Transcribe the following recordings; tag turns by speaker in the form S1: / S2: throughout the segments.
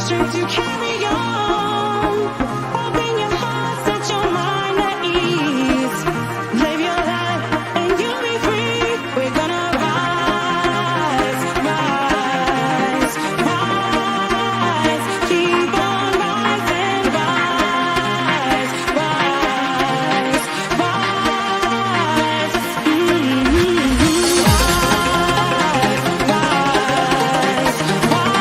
S1: strength to carry on. Open your heart, set your mind at ease. Live your life and you'll be free. We're gonna rise, rise, rise. Keep on rising, rise, rise, rise. Keep on rising, rise, rise,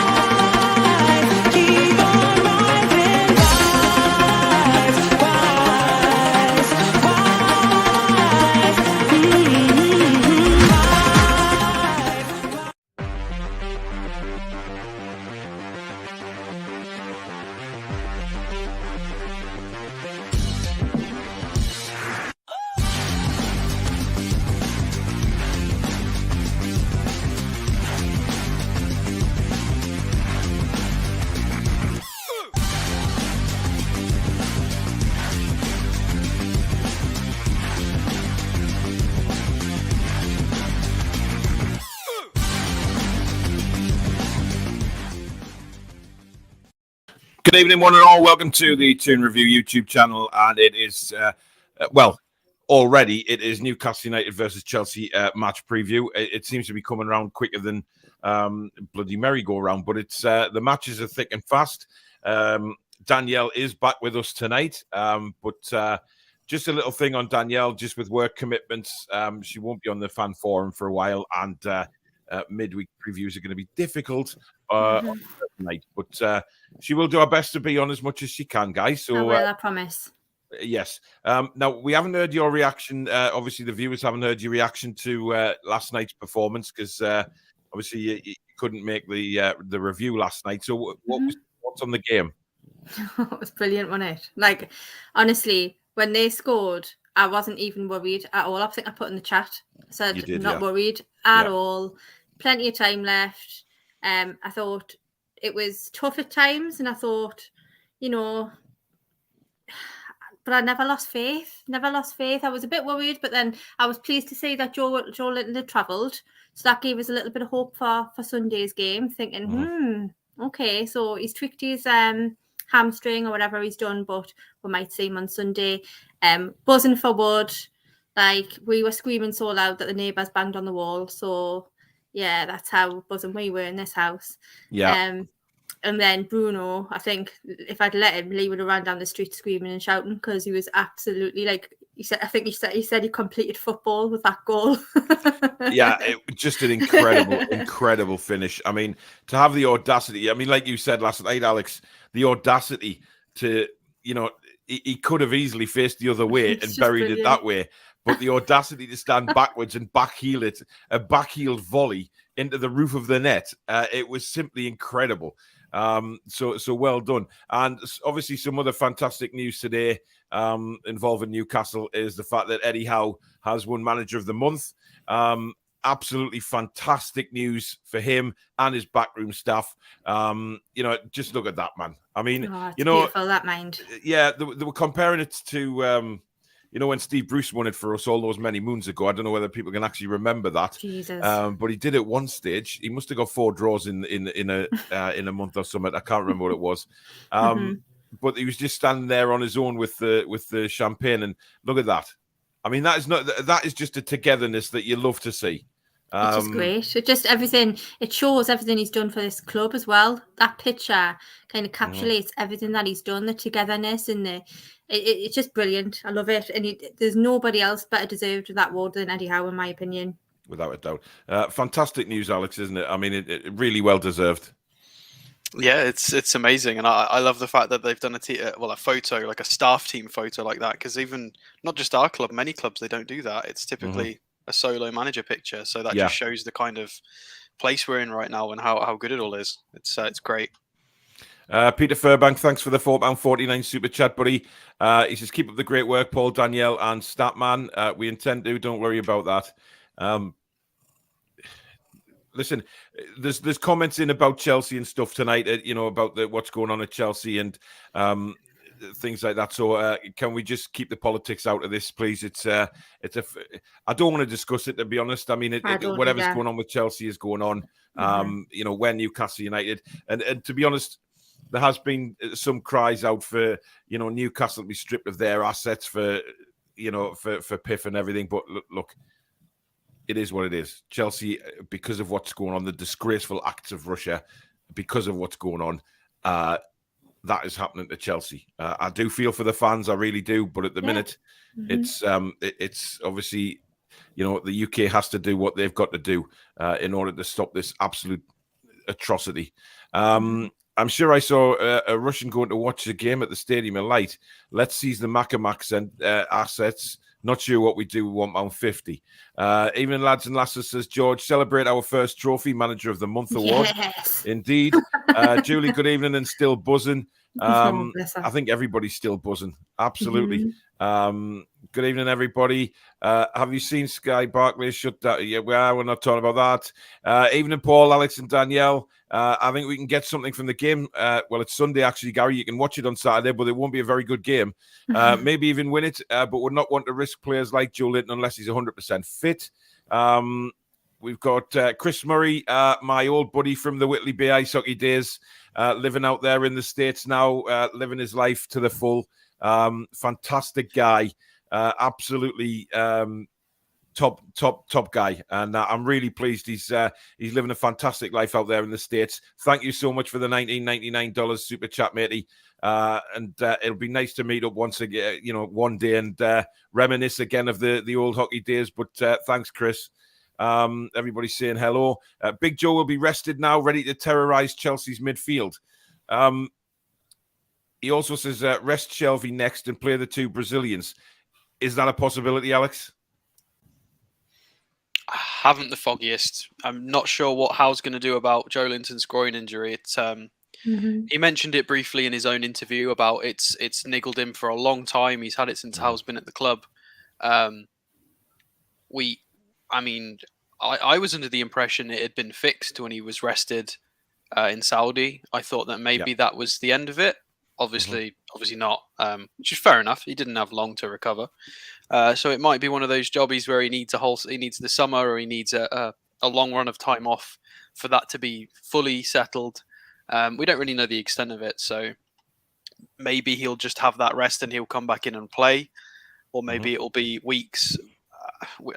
S2: Good evening, one and all. Welcome to the Toon Review YouTube channel, and it is already it is Newcastle United versus Chelsea match preview. It seems to be coming around quicker than bloody merry-go-round, but it's the matches are thick and fast. Danielle is back with us tonight, but just a little thing on Danielle, just with work commitments, she won't be on the fan forum for a while, and midweek previews are going to be difficult on tonight, but she will do her best to be on as much as she can, guys. So
S3: I promise.
S2: Yes. Now, we haven't heard your reaction. Obviously, the viewers haven't heard your reaction to last night's performance because obviously you couldn't make the review last night. So what's on the game?
S3: It was brilliant, wasn't it? Like, honestly, when they scored, I wasn't even worried at all. I think I put in the chat, said not worried at all. Plenty of time left. I thought it was tough at times, and I thought, you know, but I never lost faith. I was a bit worried, but then I was pleased to see that Joe Linton had travelled. So that gave us a little bit of hope for Sunday's game, thinking, okay, so he's tweaked his hamstring or whatever he's done, but we might see him on Sunday. Buzzing for Wood. Like, we were screaming so loud that the neighbours banged on the wall. So, yeah, that's how buzzing we were in this house.
S2: Yeah.
S3: And then Bruno, I think if I'd let him, Lee would have ran down the street screaming and shouting because he was absolutely he said he completed football with that goal.
S2: Yeah, just an incredible finish. I mean, to have the audacity. I mean, like you said last night, Alex, the audacity to, you know, he could have easily faced the other way and buried it that way. But the audacity to stand backwards and backheel it, a backheeled volley into the roof of the net. It was simply incredible. So well done. And obviously some other fantastic news today involving Newcastle is the fact that Eddie Howe has won Manager of the Month. Absolutely fantastic news for him and his backroom staff. You know, just look at that, man. I mean, you know,
S3: beautiful, that mind.
S2: Yeah, they were comparing it to you know, when Steve Bruce won it for us all those many moons ago. I don't know whether people can actually remember that.
S3: Jesus.
S2: But he did it one stage. He must have got 4 draws in a month or something. I can't remember what it was. But he was just standing there on his own with the champagne, and look at that. I mean, that is just a togetherness that you love to see.
S3: It's just great. It just everything. It shows everything he's done for this club as well. That picture kind of encapsulates everything that he's done. The togetherness and it's just brilliant. I love it. And there's nobody else better deserved of that award than Eddie Howe, in my opinion.
S2: Without a doubt. Fantastic news, Alex, isn't it? I mean, it really well deserved.
S4: Yeah, it's amazing, and I love the fact that they've done a photo, like a staff team photo like that, because even not just our club, many clubs, they don't do that. It's typically a solo manager picture, so that just shows the kind of place we're in right now and how good it all is. It's great.
S2: Peter Furbank, thanks for the £4.49 super chat, buddy. He says, keep up the great work, Paul, Danielle, and Statman. We intend to. Don't worry about that. Listen, there's comments in about Chelsea and stuff tonight. You know, about what's going on at Chelsea and things like that. So can we just keep the politics out of this, please? I don't want to discuss it, to be honest. I mean, whatever's going on with Chelsea is going on. You know, we're Newcastle United, and to be honest, there has been some cries out for, you know, Newcastle to be stripped of their assets for, you know, for PIF and everything. But look, it is what it is. Chelsea, because of what's going on, the disgraceful acts of Russia, because of what's going on, that is happening to Chelsea. I do feel for the fans, I really do. But at the minute, it's obviously, you know, the UK has to do what they've got to do in order to stop this absolute atrocity. I'm sure I saw a Russian going to watch the game at the Stadium of Light. Let's seize the Makamaks and assets. Not sure what we do with £1.50. Evening, lads and lasses, says George. Celebrate our first trophy, Manager of the Month award.
S3: Yes.
S2: Indeed. Julie, good evening and still buzzing.
S3: Oh, bless her.
S2: I think everybody's still buzzing. Absolutely. Good evening, everybody. Have you seen Sky Barclays shut down? Yeah, we're not talking about that. Evening, Paul, Alex, and Danielle. I think we can get something from the game. Well, it's Sunday, actually, Gary. You can watch it on Saturday, but it won't be a very good game. Maybe even win it, but would not want to risk players like Joe Linton unless he's 100% fit. We've got Chris Murray, my old buddy from the Whitley Bay Ice Hockey days, living out there in the States now, living his life to the full. Fantastic guy. Absolutely top guy, and I'm really pleased he's living a fantastic life out there in the States. Thank you so much for the $19.99 super chat, matey. And it'll be nice to meet up once again, you know, one day and reminisce again of the old hockey days. But thanks, Chris. Everybody's saying hello. Big Joe will be rested now, ready to terrorize Chelsea's midfield. He also says rest Shelby next and play the two Brazilians. Is that a possibility, Alex?
S4: I haven't the foggiest. I'm not sure what Howe's going to do about Joe Linton's groin injury. It's he mentioned it briefly in his own interview about it's niggled him for a long time. He's had it since Howe's been at the club. I was under the impression it had been fixed when he was rested in Saudi. I thought that maybe that was the end of it. Obviously not, which is fair enough. He didn't have long to recover. So it might be one of those jobbies where he needs the summer, or he needs a long run of time off for that to be fully settled. We don't really know the extent of it, so maybe he'll just have that rest and he'll come back in and play, or maybe it'll be weeks.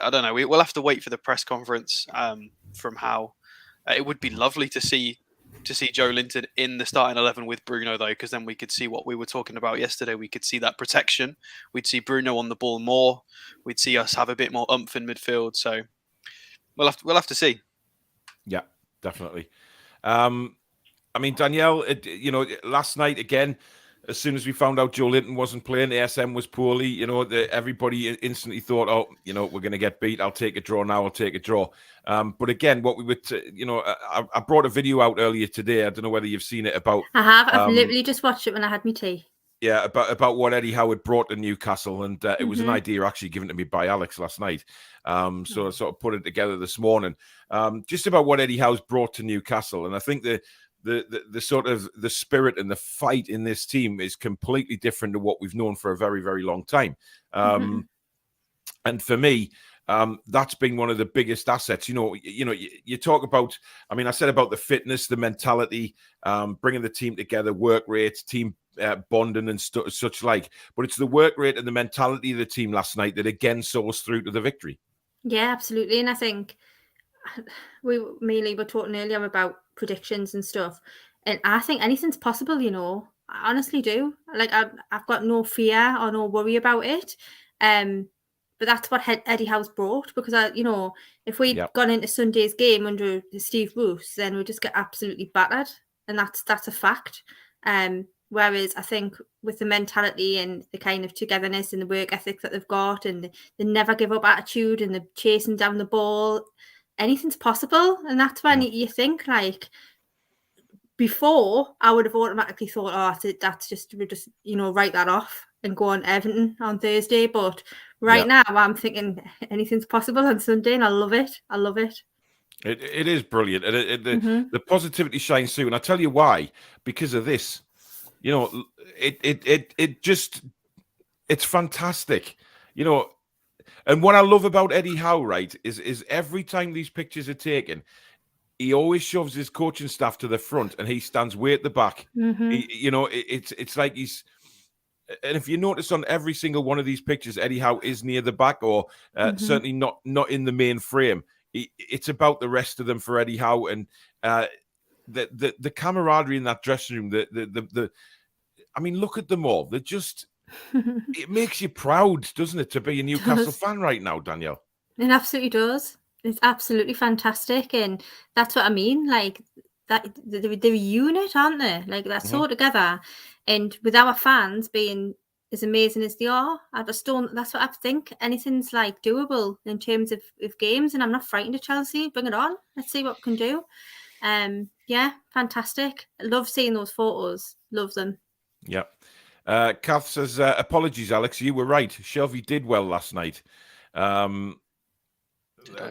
S4: I don't know. We'll have to wait for the press conference from Howe. It would be lovely to see Joe Linton in the starting 11 with Bruno, though, because then we could see what we were talking about yesterday. We could see that protection. We'd see Bruno on the ball more. We'd see us have a bit more oomph in midfield. So we'll have to see.
S2: Yeah, definitely. I mean, Danielle, last night again, as soon as we found out Joe Linton wasn't playing, the ASM was poorly, everybody instantly thought, we're going to get beat. I'll take a draw now. I'll take a draw. But again, what we would, I brought a video out earlier today. I don't know whether you've seen it about.
S3: I have. I've literally just watched it when I had my tea.
S2: Yeah, about what Eddie Howe had brought to Newcastle. And it was an idea actually given to me by Alex last night. So I sort of put it together this morning. Just about what Eddie Howe's brought to Newcastle. And I think the sort of the spirit and the fight in this team is completely different to what we've known for a very, very long time. And for me, that's been one of the biggest assets. You talk about, I said about the fitness, the mentality, bringing the team together, work rates, team bonding and such like. But it's the work rate and the mentality of the team last night that again saw us through to the victory. Yeah,
S3: absolutely. And I think we mainly were talking earlier about predictions and stuff, and I think anything's possible. I honestly do. Like I've got no fear or no worry about it. But that's what Eddie Howe's brought, because if we'd gone into Sunday's game under Steve Bruce, then we'd just get absolutely battered, and that's a fact. Whereas I think with the mentality and the kind of togetherness and the work ethic that they've got, and the never give up attitude and the chasing down the ball, anything's possible. And that's when you think, like, before I would have automatically thought, that's just, we just, write that off and go on Everton on Thursday. But now I'm thinking anything's possible on Sunday, and I love it. It
S2: is brilliant. And the positivity shines through. And I tell you why, because of this. It's fantastic. And what I love about Eddie Howe, right, is every time these pictures are taken, he always shoves his coaching staff to the front and he stands way at the back.
S3: Mm-hmm.
S2: It's like he's. And if you notice on every single one of these pictures, Eddie Howe is near the back, or certainly not in the main frame. It's about the rest of them for Eddie Howe, and the camaraderie in that dressing room. I mean, look at them all. They're just. It makes you proud, doesn't it, to be a Newcastle fan right now, Danielle?
S3: It absolutely does. It's absolutely fantastic, and that's what I mean. Like that, they're a unit, aren't they? Like they're so together, and with our fans being as amazing as they are, I just don't. That's what I think. Anything's like doable in terms of games, and I'm not frightened of Chelsea. Bring it on. Let's see what we can do. Yeah, fantastic. I love seeing those photos. Love them.
S2: Yeah. Kath says, apologies, Alex. You were right. Shelby did well last night. I'm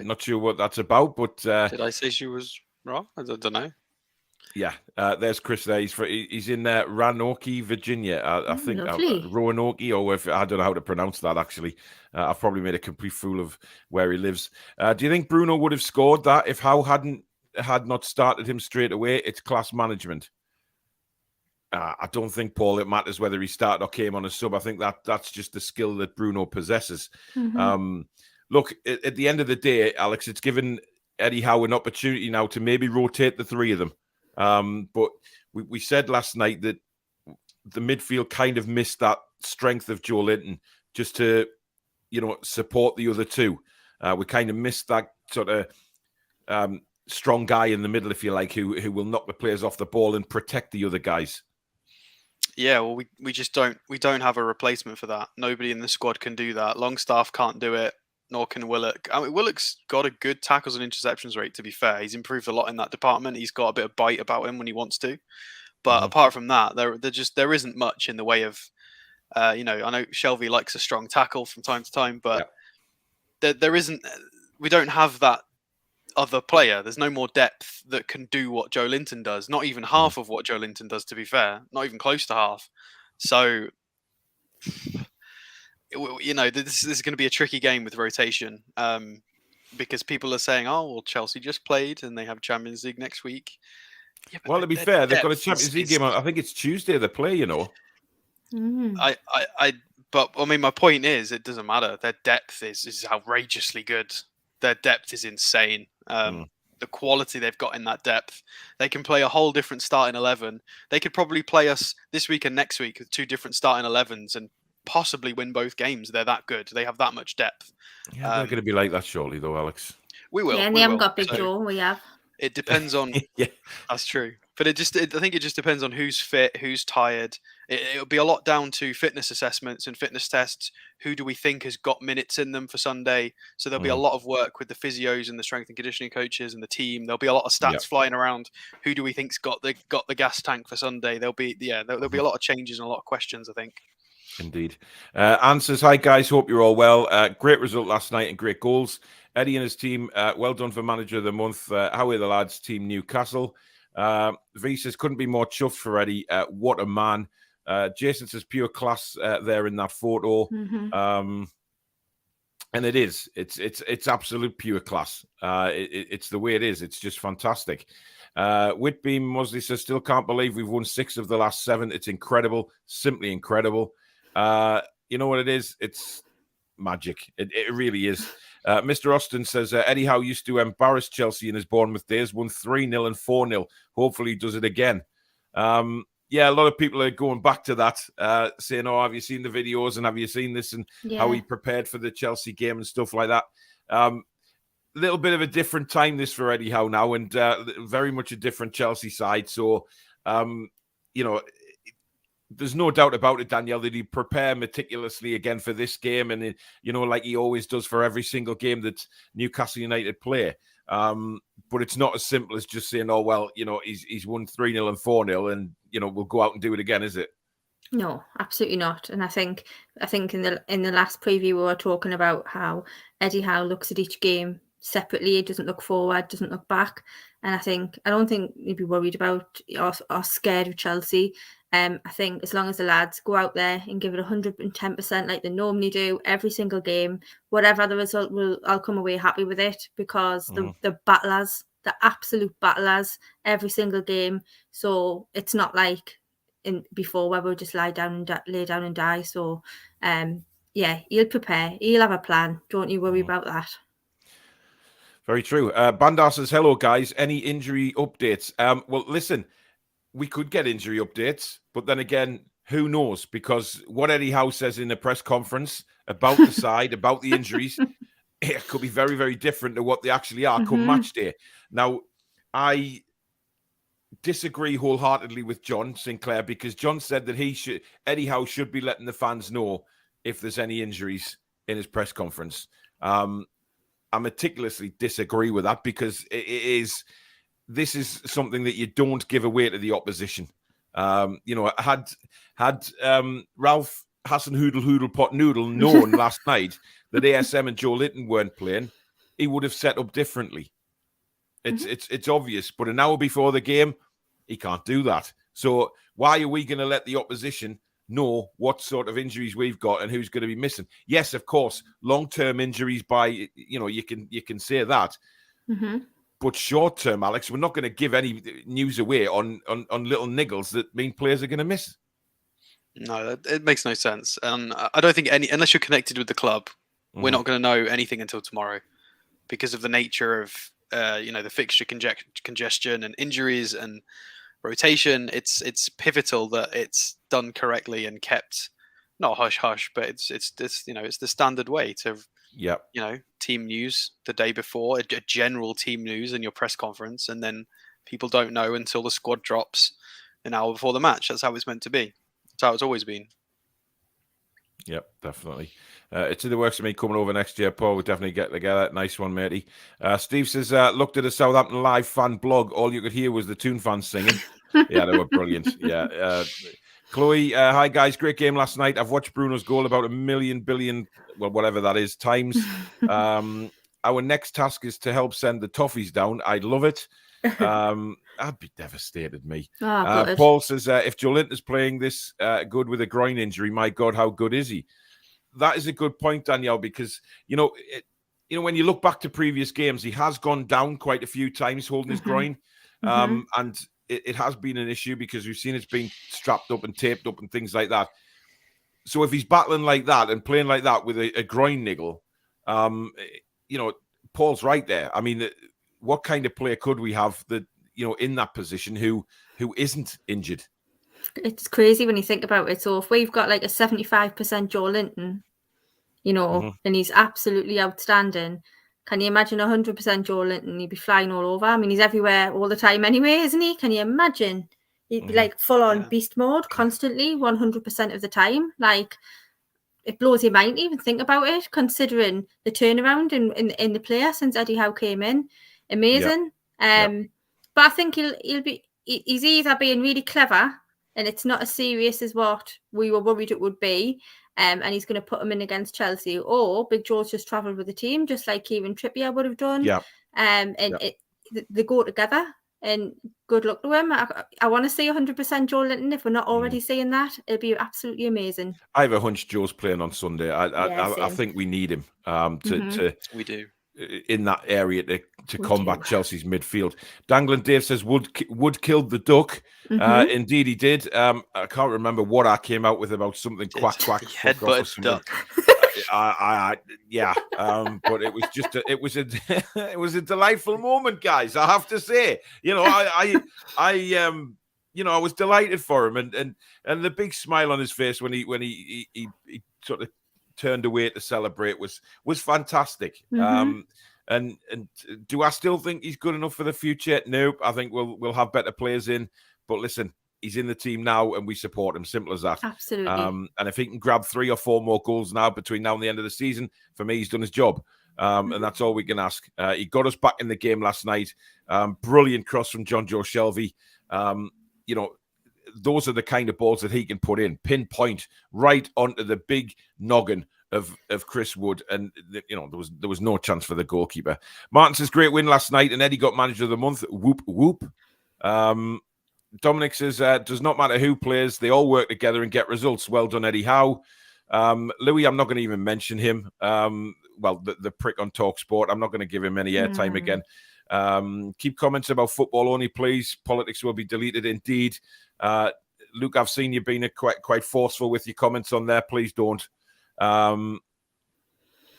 S2: not sure what that's about, but
S4: Did I say she was wrong? I don't know.
S2: yeah, there's Chris there. He's in Roanoke, Virginia. I think
S3: lovely.
S2: Roanoke, or I don't know how to pronounce that. Actually, I've probably made a complete fool of where he lives. Do you think Bruno would have scored that if Howe had not started him straight away? It's class management. I don't think, Paul, it matters whether he started or came on a sub. I think that's just the skill that Bruno possesses. Look, at the end of the day, Alex, it's given Eddie Howe an opportunity now to maybe rotate the three of them. But we said last night that the midfield kind of missed that strength of Joe Linton just to, support the other two. We kind of missed that sort of strong guy in the middle, if you like, who will knock the players off the ball and protect the other guys.
S4: Yeah, well, we just don't have a replacement for that. Nobody in the squad can do that. Longstaff can't do it, nor can Willock. I mean, Willock's got a good tackles and interceptions rate, to be fair. He's improved a lot in that department. He's got a bit of bite about him when he wants to. But apart from that, there isn't much in the way of, I know Shelby likes a strong tackle from time to time, but there isn't. We don't have that other player. There's no more depth that can do what Joe Linton does. Not even half of what Joe Linton does, to be fair. Not even close to half. So, this is going to be a tricky game with rotation because people are saying, oh, well, Chelsea just played and they have Champions League next week. Yeah,
S2: well, to be fair, they've got a Champions League game. I think it's Tuesday they play,
S4: But I mean, my point is, it doesn't matter. Their depth is outrageously good. Their depth is insane. The quality they've got in that depth. They can play a whole different starting 11. They could probably play us this week and next week with two different starting 11s and possibly win both games. They're that good. They have that much depth.
S2: Yeah, they're going to be like that shortly, though, Alex.
S4: We will.
S3: Yeah, and they haven't got Big Joe. We have.
S4: It depends on.
S2: Yeah,
S4: that's true. But I think it just depends on who's fit, who's tired. It'll be a lot down to fitness assessments and fitness tests. Who do we think has got minutes in them for Sunday? So there'll be a lot of work with the physios and the strength and conditioning coaches and the team. There'll be a lot of stats flying around. Who do we think's got the gas tank for Sunday? There'll be a lot of changes and a lot of questions, I think.
S2: Indeed. Answers, hi guys, hope you're all well. Great result last night and great goals. Eddie and his team, well done for Manager of the Month. How are the lads, Team Newcastle? V says, couldn't be more chuffed for Eddie. What a man. Jason says, pure class there in that photo. And it is. It's absolute pure class. It's the way it is. It's just fantastic. Whitbeam Mosley says, still can't believe we've won 6 of the last 7. It's incredible. Simply incredible. You know what it is? It's magic. It really is. Mr. Austin says, Eddie Howe used to embarrass Chelsea in his Bournemouth days, won 3-0 and 4-0. Hopefully he does it again. Yeah, a lot of people are going back to that, saying, oh, have you seen the videos and have you seen this and how he prepared for the Chelsea game and stuff like that. Little bit of a different time this for Eddie Howe now and very much a different Chelsea side. So, there's no doubt about it, Danielle, that he prepare meticulously again for this game and, like he always does for every single game that Newcastle United play. But it's not as simple as just saying, oh, well, he's won 3-0 and 4-0 and, we'll go out and do it again, is it?
S3: No, absolutely not. And I think in the last preview we were talking about how Eddie Howe looks at each game separately. It doesn't look forward, doesn't look back. And I don't think he'd be worried about or scared of Chelsea. I think as long as the lads go out there and give it 110% like they normally do every single game, whatever the result I'll come away happy with it because they're battlers. the absolute battlers every single game. So it's not like before where we'll just lay down and die. So yeah, he'll prepare. He'll have a plan. Don't you worry about that.
S2: Very true. Bandar says, hello, guys. Any injury updates? Well, listen, we could get injury updates, but then again, who knows? Because what Eddie Howe says in the press conference about the side, about the injuries, it could be very, very different to what they actually are come match day. Now, I disagree wholeheartedly with John Sinclair, because John said that Eddie Howe should be letting the fans know if there's any injuries in his press conference. I meticulously disagree with that, because this is something that you don't give away to the opposition. Had Ralph Hassan Hoodle Pot Noodle known last night that ASM and Joe Linton weren't playing, he would have set up differently. It's obvious, but an hour before the game, he can't do that. So why are we going to let the opposition know what sort of injuries we've got and who's going to be missing? Yes, of course, long-term injuries you can say that. But short-term, Alex, we're not going to give any news away on little niggles that mean players are going to miss.
S4: No, it makes no sense. And I don't think unless you're connected with the club, we're not going to know anything until tomorrow, because of the nature of the fixture congestion and injuries and rotation. It's pivotal that it's done correctly and kept not hush hush, but it's the standard way to team news the day before, a general team news in your press conference, and then people don't know until the squad drops an hour before the match. That's how it's meant to be. That's how it's always been.
S2: Yep, definitely. It's in the works of me coming over next year, Paul. We'll definitely get together. Nice one, matey. Steve says, looked at a Southampton Live fan blog. All you could hear was the Toon fans singing. Yeah, they were brilliant. Yeah. Chloe, hi, guys. Great game last night. I've watched Bruno's goal about 1 billion, well, whatever that is, times. Our next task is to help send the toffees down. I'd love it. I'd be devastated, me. Paul says, if Joe Linton is playing this good with a groin injury, my God, how good is he? That is a good point, Danielle, because, when you look back to previous games, he has gone down quite a few times holding his groin. And it has been an issue, because we've seen it's been strapped up and taped up and things like that. So if he's battling like that and playing like that with a groin niggle, Paul's right there. I mean, what kind of player could we have that, in that position who isn't injured?
S3: It's crazy when you think about it. So if we've got like a 75% Joe Linton, and he's absolutely outstanding, can you imagine 100% Joe Linton? He'd be flying all over. I mean, he's everywhere all the time anyway, isn't he? Can you imagine? He'd be like full on beast mode constantly, 100% of the time. Like, it blows your mind to even think about it, considering the turnaround in the player since Eddie Howe came in. Amazing. But I think he's either being really clever, and it's not as serious as what we were worried it would be, and he's going to put him in against Chelsea, or Big Joe's just travelled with the team, just like Kieran Trippier would have done. They go together, and good luck to him. I want to see 100% Joe Linton. If we're not already seeing that, it'll be absolutely amazing.
S2: I have a hunch Joe's playing on Sunday. I think we need him
S4: we do
S2: in that area to combat Chelsea's midfield. Dangling Dave says Wood killed the duck. Indeed he did. I can't remember what I came out with about something quack
S4: headbutt duck.
S2: But it was just it was a delightful moment, guys. I have to say, I was delighted for him, and the big smile on his face when he sort of turned away to celebrate was fantastic. And do I still think he's good enough for the future? Nope. I think we'll have better players in. But listen, he's in the team now, and we support him. Simple as that.
S3: Absolutely.
S2: And if he can grab 3 or 4 more goals now between now and the end of the season, for me, he's done his job. And that's all we can ask. He got us back in the game last night. Brilliant cross from John Joe Shelvey. Those are the kind of balls that he can put in, pinpoint right onto the big noggin of Chris Wood, and there was no chance for the goalkeeper. Martin says great win last night, and Eddie got manager of the month. Whoop whoop. Dominic says does not matter who plays, they all work together and get results. Well done, Eddie Howe. Louis, I'm not going to even mention him. The prick on Talk Sport. I'm not going to give him any airtime again. Keep comments about football only, please. Politics will be deleted indeed. Luke, I've seen you being quite forceful with your comments on there. Please don't.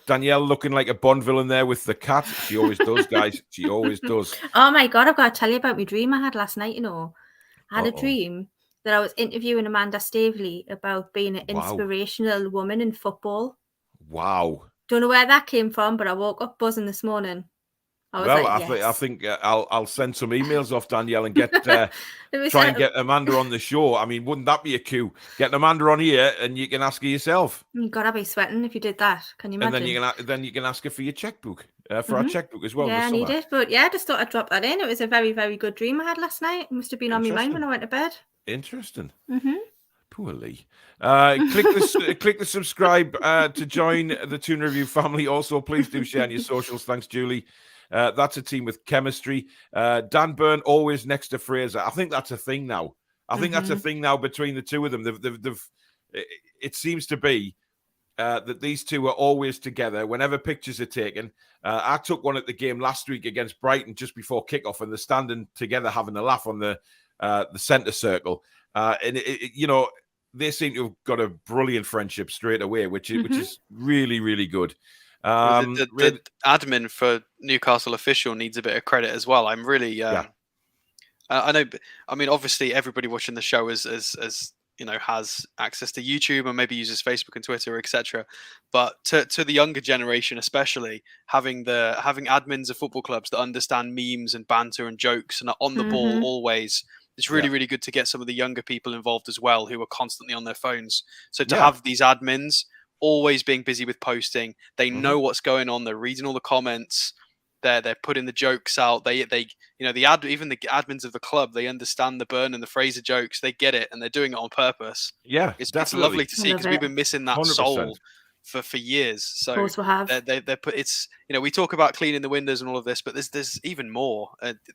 S2: Danielle looking like a Bond villain there with the cat. She always does, guys. She always does.
S3: Oh my God, I've got to tell you about my dream I had last night, I had a
S2: Uh-oh.
S3: dream that I was interviewing Amanda Staveley about being an
S2: Wow.
S3: inspirational woman in football.
S2: Wow.
S3: Don't know where that came from, but I woke up buzzing this morning. I was
S2: Well,
S3: like,
S2: I
S3: yes.
S2: think I'll send some emails off Danielle and get
S3: It was
S2: try and get Amanda on the show. I mean, wouldn't that be a coup? Getting Amanda on here and you can ask her yourself.
S3: You gotta be sweating if you did that. Can you
S2: And
S3: imagine?
S2: then you can ask her for your checkbook, for our checkbook as well.
S3: Yeah, I
S2: in the
S3: need
S2: summer.
S3: it. But yeah, I just thought I'd drop that in. It was a very, very good dream I had last night. It must have been on my mind when I went to bed.
S2: Interesting.
S3: Mm-hmm.
S2: Poor Lee. Click the subscribe to join the Toon Review family. Also, please do share on your socials. Thanks, Julie. That's a team with chemistry. Dan Byrne always next to Fraser. I think that's a thing now. I think that's a thing now between the two of them. It seems to be that these two are always together whenever pictures are taken. I took one at the game last week against Brighton just before kickoff, and they're standing together having a laugh on the centre circle. And they seem to have got a brilliant friendship straight away, which is really, really good.
S4: The admin for Newcastle Official needs a bit of credit as well. I'm really, I know. I mean, obviously, everybody watching the show has access to YouTube and maybe uses Facebook and Twitter, etc. But to the younger generation, especially, having admins of football clubs that understand memes and banter and jokes and are on the ball always. It's really, really good to get some of the younger people involved as well, who are constantly on their phones. So to have these admins always being busy with posting, they know what's going on. They're reading all the comments. They're putting the jokes out. Even the admins of the club, they understand the Byrne and the Fraser jokes. They get it, and they're doing it on purpose.
S2: Yeah,
S4: it's lovely to see because we've been missing that 100%. Soul for years. So
S3: of course we have.
S4: They're put. It's we talk about cleaning the windows and all of this, but there's even more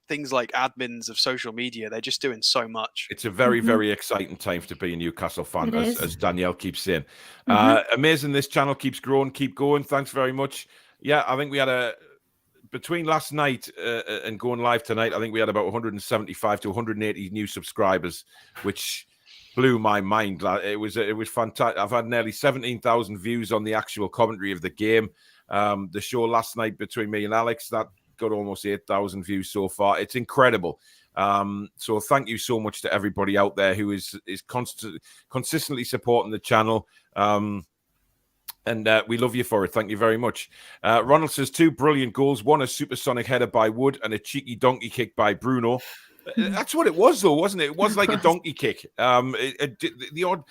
S4: things like admins of social media. They're just doing so much.
S2: It's a very, very exciting time to be a Newcastle fan, as Danielle keeps saying. Amazing, this channel keeps growing. Keep going. Thanks very much. Yeah, I think we had between last night and going live tonight, I think we had about 175 to 180 new subscribers, which blew my mind. It was fantastic. I've had nearly 17,000 views on the actual commentary of the game. The show last night between me and Alex, that got almost 8,000 views so far. It's incredible. So thank you so much to everybody out there who is consistently supporting the channel. And we love you for it. Thank you very much. Ronald says 2 brilliant goals. One a supersonic header by Wood and a cheeky donkey kick by Bruno. That's what it was, though, wasn't it? It was like a donkey kick. The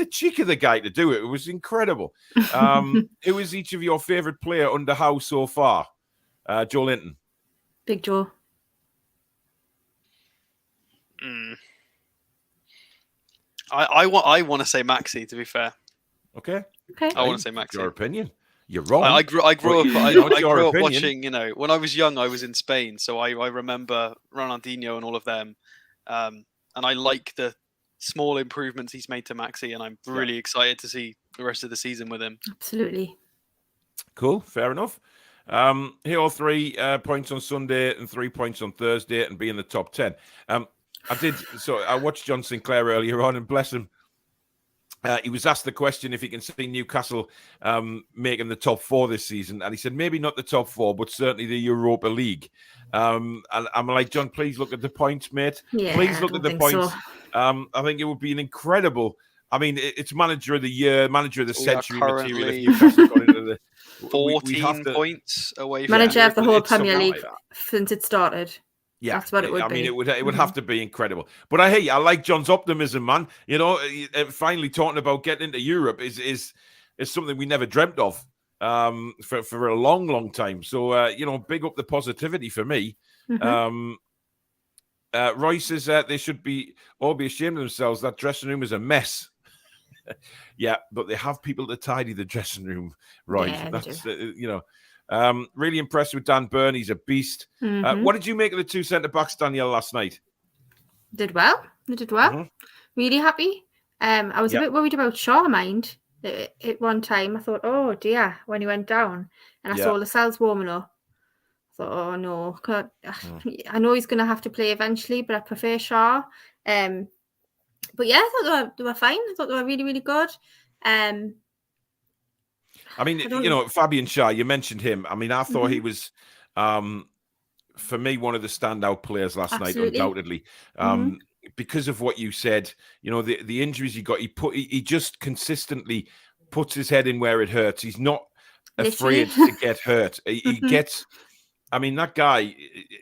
S2: cheek of the guy to do it. It was incredible. Who is each of your favourite player under Howe so far? Joe Linton.
S3: Big Joe.
S4: I want to say Maxi, to be fair.
S2: Okay.
S4: I want to say Maxi.
S2: Your opinion. You're wrong.
S4: I grew up watching, when I was young, I was in Spain. So I remember Ronaldinho and all of them. And I like the small improvements he's made to Maxi. And I'm really excited to see the rest of the season with him.
S3: Absolutely.
S2: Cool. Fair enough. Here are 3 points on Sunday and 3 points on Thursday and be in the top 10. I watched John Sinclair earlier on, and bless him. He was asked the question if he can see Newcastle making the top 4 this season. And he said, maybe not the top 4, but certainly the Europa League. And I'm like, John, please look at the points, mate.
S3: Yeah,
S2: please look at the points. So. I think it would be an incredible... I mean, it's manager of the year, manager of the century material. If Newcastle got into the
S4: 14 points away from
S3: manager of the whole Premier League since it started.
S2: Yeah,
S3: that's what it would be.
S2: I mean, it would have to be incredible. But I like John's optimism, man. Finally talking about getting into Europe is something we never dreamt of for a long, long time. So big up the positivity for me. Roy says they should all be ashamed of themselves. That dressing room is a mess. Yeah, but they have people to tidy the dressing room, right?
S3: Yeah,
S2: that's really impressed with Dan Byrne. He's a beast. What did you make of the 2 centre-backs, Danielle, last night?
S3: They did well. Really happy. I was a bit worried about Shaw, mind. At one time, I thought, oh dear, when he went down. And I saw Lascelles warming up. I thought, oh no, I know he's going to have to play eventually, but I prefer Shaw. But yeah, I thought they were fine. I thought they were really, really good.
S2: I mean, Fabian Shaw, you mentioned him. I mean, I thought he was, for me, one of the standout players last night, undoubtedly. Because of what you said, the injuries he got, he just consistently puts his head in where it hurts. He's not afraid to get hurt. He gets, I mean, that guy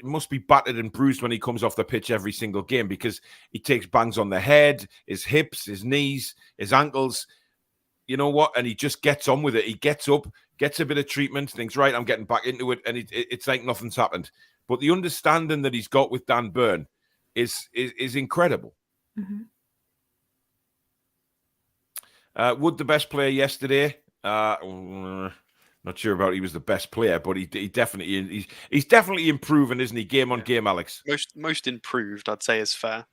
S2: must be battered and bruised when he comes off the pitch every single game, because he takes bangs on the head, his hips, his knees, his ankles. You know what? And he just gets on with it. He gets up, gets a bit of treatment, thinks, right, I'm getting back into it. And it's like nothing's happened. But the understanding that he's got with Dan Burn is incredible. Wood, the best player yesterday? Not sure about he was the best player, but he's definitely improving, isn't he? Game on game, Alex.
S4: Most improved, I'd say, is fair.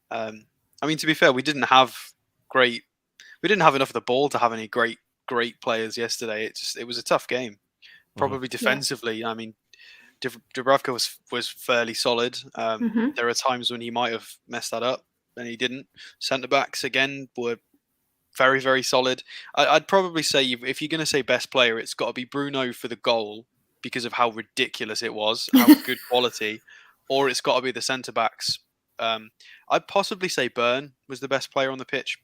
S4: I mean, to be fair, we didn't have enough of the ball to have any great players yesterday. It was a tough game. Probably defensively. I mean, Dubravka was fairly solid. There are times when he might have messed that up, and he didn't. Centre backs again were very, very solid. I'd probably say, if you're going to say best player, it's got to be Bruno for the goal because of how ridiculous it was, how good quality, or it's got to be the centre backs. I'd possibly say Byrne was the best player on the pitch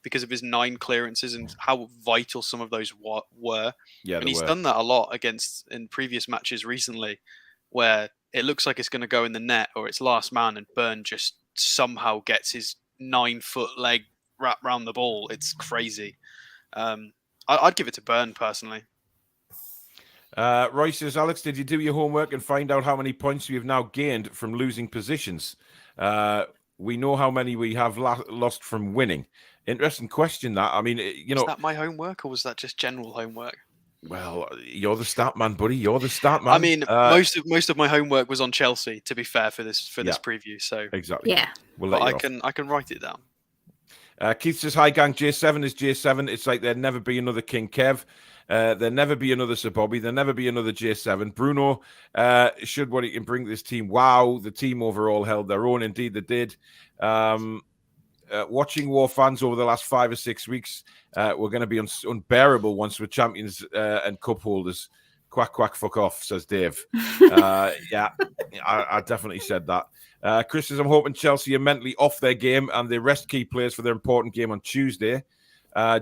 S4: because of his 9 clearances and how vital some of those were. Yeah, and he's done that a lot in previous matches recently, where it looks like it's going to go in the net or it's last man, and Byrne just somehow gets his 9-foot leg wrapped around the ball. It's crazy. I'd give it to Byrne personally.
S2: Roy says, Alex, did you do your homework and find out how many points we have now gained from losing positions? We know how many we have lost from winning. Interesting question, that. I mean,
S4: Was that my homework, or was that just general homework?
S2: Well, you're the stat man, buddy. You're the stat man.
S4: I mean, most of my homework was on Chelsea, to be fair, for this preview. So
S2: exactly.
S3: Yeah.
S2: We'll let
S4: I can write it down.
S2: Keith says, hi, gang. J7 is J7. It's like there'd never be another King Kev. There'll never be another Sir Bobby. There'll never be another J7. Bruno should what he can bring to this team. Wow, the team overall held their own. Indeed, they did. Watching War fans over the last 5 or 6 weeks, we're going to be unbearable once we're champions and cup holders. Quack, quack, fuck off, says Dave. Yeah, I definitely said that. Chris says, I'm hoping Chelsea are mentally off their game and they rest key players for their important game on Tuesday.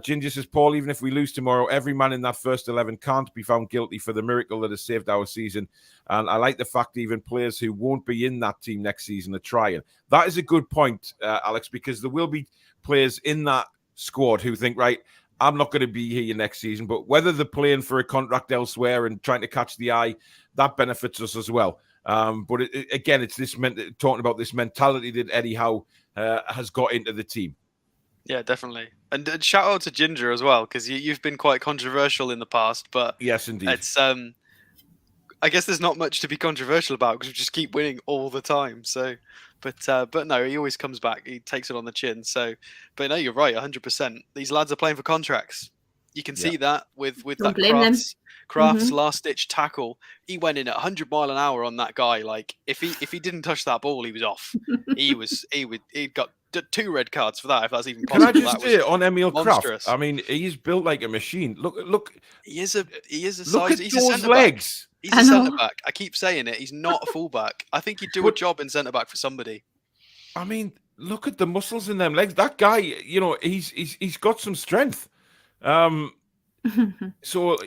S2: Ginger says, Paul, even if we lose tomorrow, every man in that first 11 can't be found guilty for the miracle that has saved our season. And I like the fact even players who won't be in that team next season are trying. That is a good point, Alex, because there will be players in that squad who think, right, I'm not going to be here next season, but whether they're playing for a contract elsewhere and trying to catch the eye, that benefits us as well. But again, it's this talking about this mentality that Eddie Howe has got into the team.
S4: Yeah, definitely. And shout out to Ginger as well, because you've been quite controversial in the past. But
S2: yes, indeed.
S4: It's I guess there's not much to be controversial about because we just keep winning all the time. So, but no, he always comes back. He takes it on the chin. So, but no, you're right, 100%. These lads are playing for contracts. You can see that with that Kraft's last-ditch tackle. He went in at 100 mile an hour on that guy. Like if he didn't touch that ball, he was off. He got 2 red cards for that, if that's even possible.
S2: Can I just say on Emil Kraft? I mean, he's built like a machine. Look.
S4: He is a
S2: look
S4: size.
S2: at those legs.
S4: He's a centre back. I keep saying it. He's not a fullback. I think he'd do a job in centre back for somebody.
S2: I mean, look at the muscles in them legs. That guy, he's got some strength. So,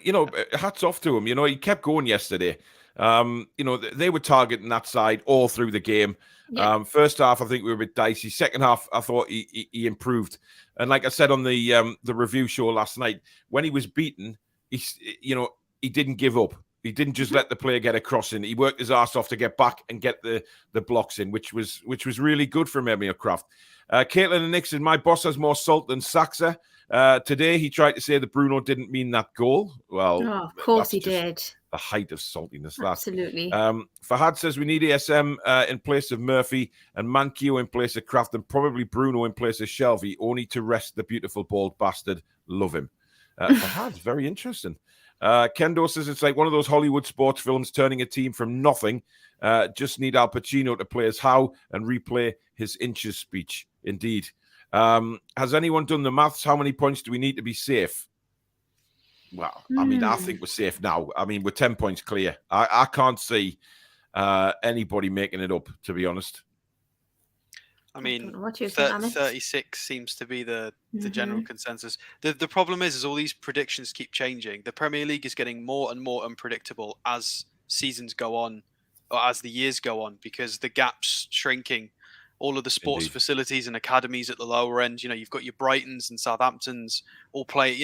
S2: hats off to him. He kept going yesterday. They were targeting that side all through the game. Yeah. First half, I think we were a bit dicey. Second half, I thought he improved. And like I said on the review show last night, when he was beaten, he didn't give up. He didn't just let the player get a cross in. He worked his ass off to get back and get the blocks in, which was really good from Emil Kraft. Caitlin and Nick said, my boss has more salt than Saxa. Today, he tried to say that Bruno didn't mean that goal. Well,
S3: of course he did.
S2: The height of saltiness.
S3: Absolutely.
S2: Fahad says we need ASM in place of Murphy and Mankio in place of Kraft and probably Bruno in place of Shelby, only to rest the beautiful bald bastard. Love him. Fahad's very interesting. Kendo says it's like one of those Hollywood sports films turning a team from nothing. Just need Al Pacino to play as Howe and replay his inches speech. Indeed. Has anyone done the maths? How many points do we need to be safe? Well, I mean, I think we're safe now. I mean, we're 10 points clear. I can't see anybody making it up, to be honest.
S4: I mean,
S3: What do you think, Alex?
S4: 36 seems to be the general consensus. The problem is all these predictions keep changing. The Premier League is getting more and more unpredictable as seasons go on, or as the years go on, because the gap's shrinking. All of the sports facilities and academies at the lower end, you've got your Brightons and Southamptons all play,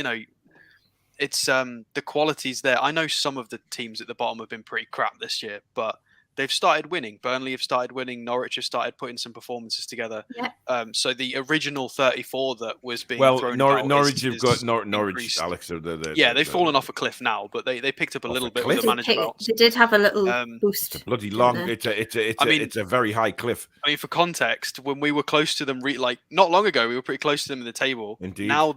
S4: it's the quality's there. I know some of the teams at the bottom have been pretty crap this year, but they've started winning. Burnley have started winning. Norwich have started putting some performances together.
S3: Yeah.
S4: So the original 34 that was being thrown
S2: Norwich have got Norwich, Alex.
S4: They've fallen off a cliff now, but they picked up a little bit with the manager bounce.
S3: They did have a little boost.
S2: It's a bloody long. It's a very high cliff.
S4: I mean, for context, when we were close to them, not long ago, we were pretty close to them in the table.
S2: Indeed.
S4: Now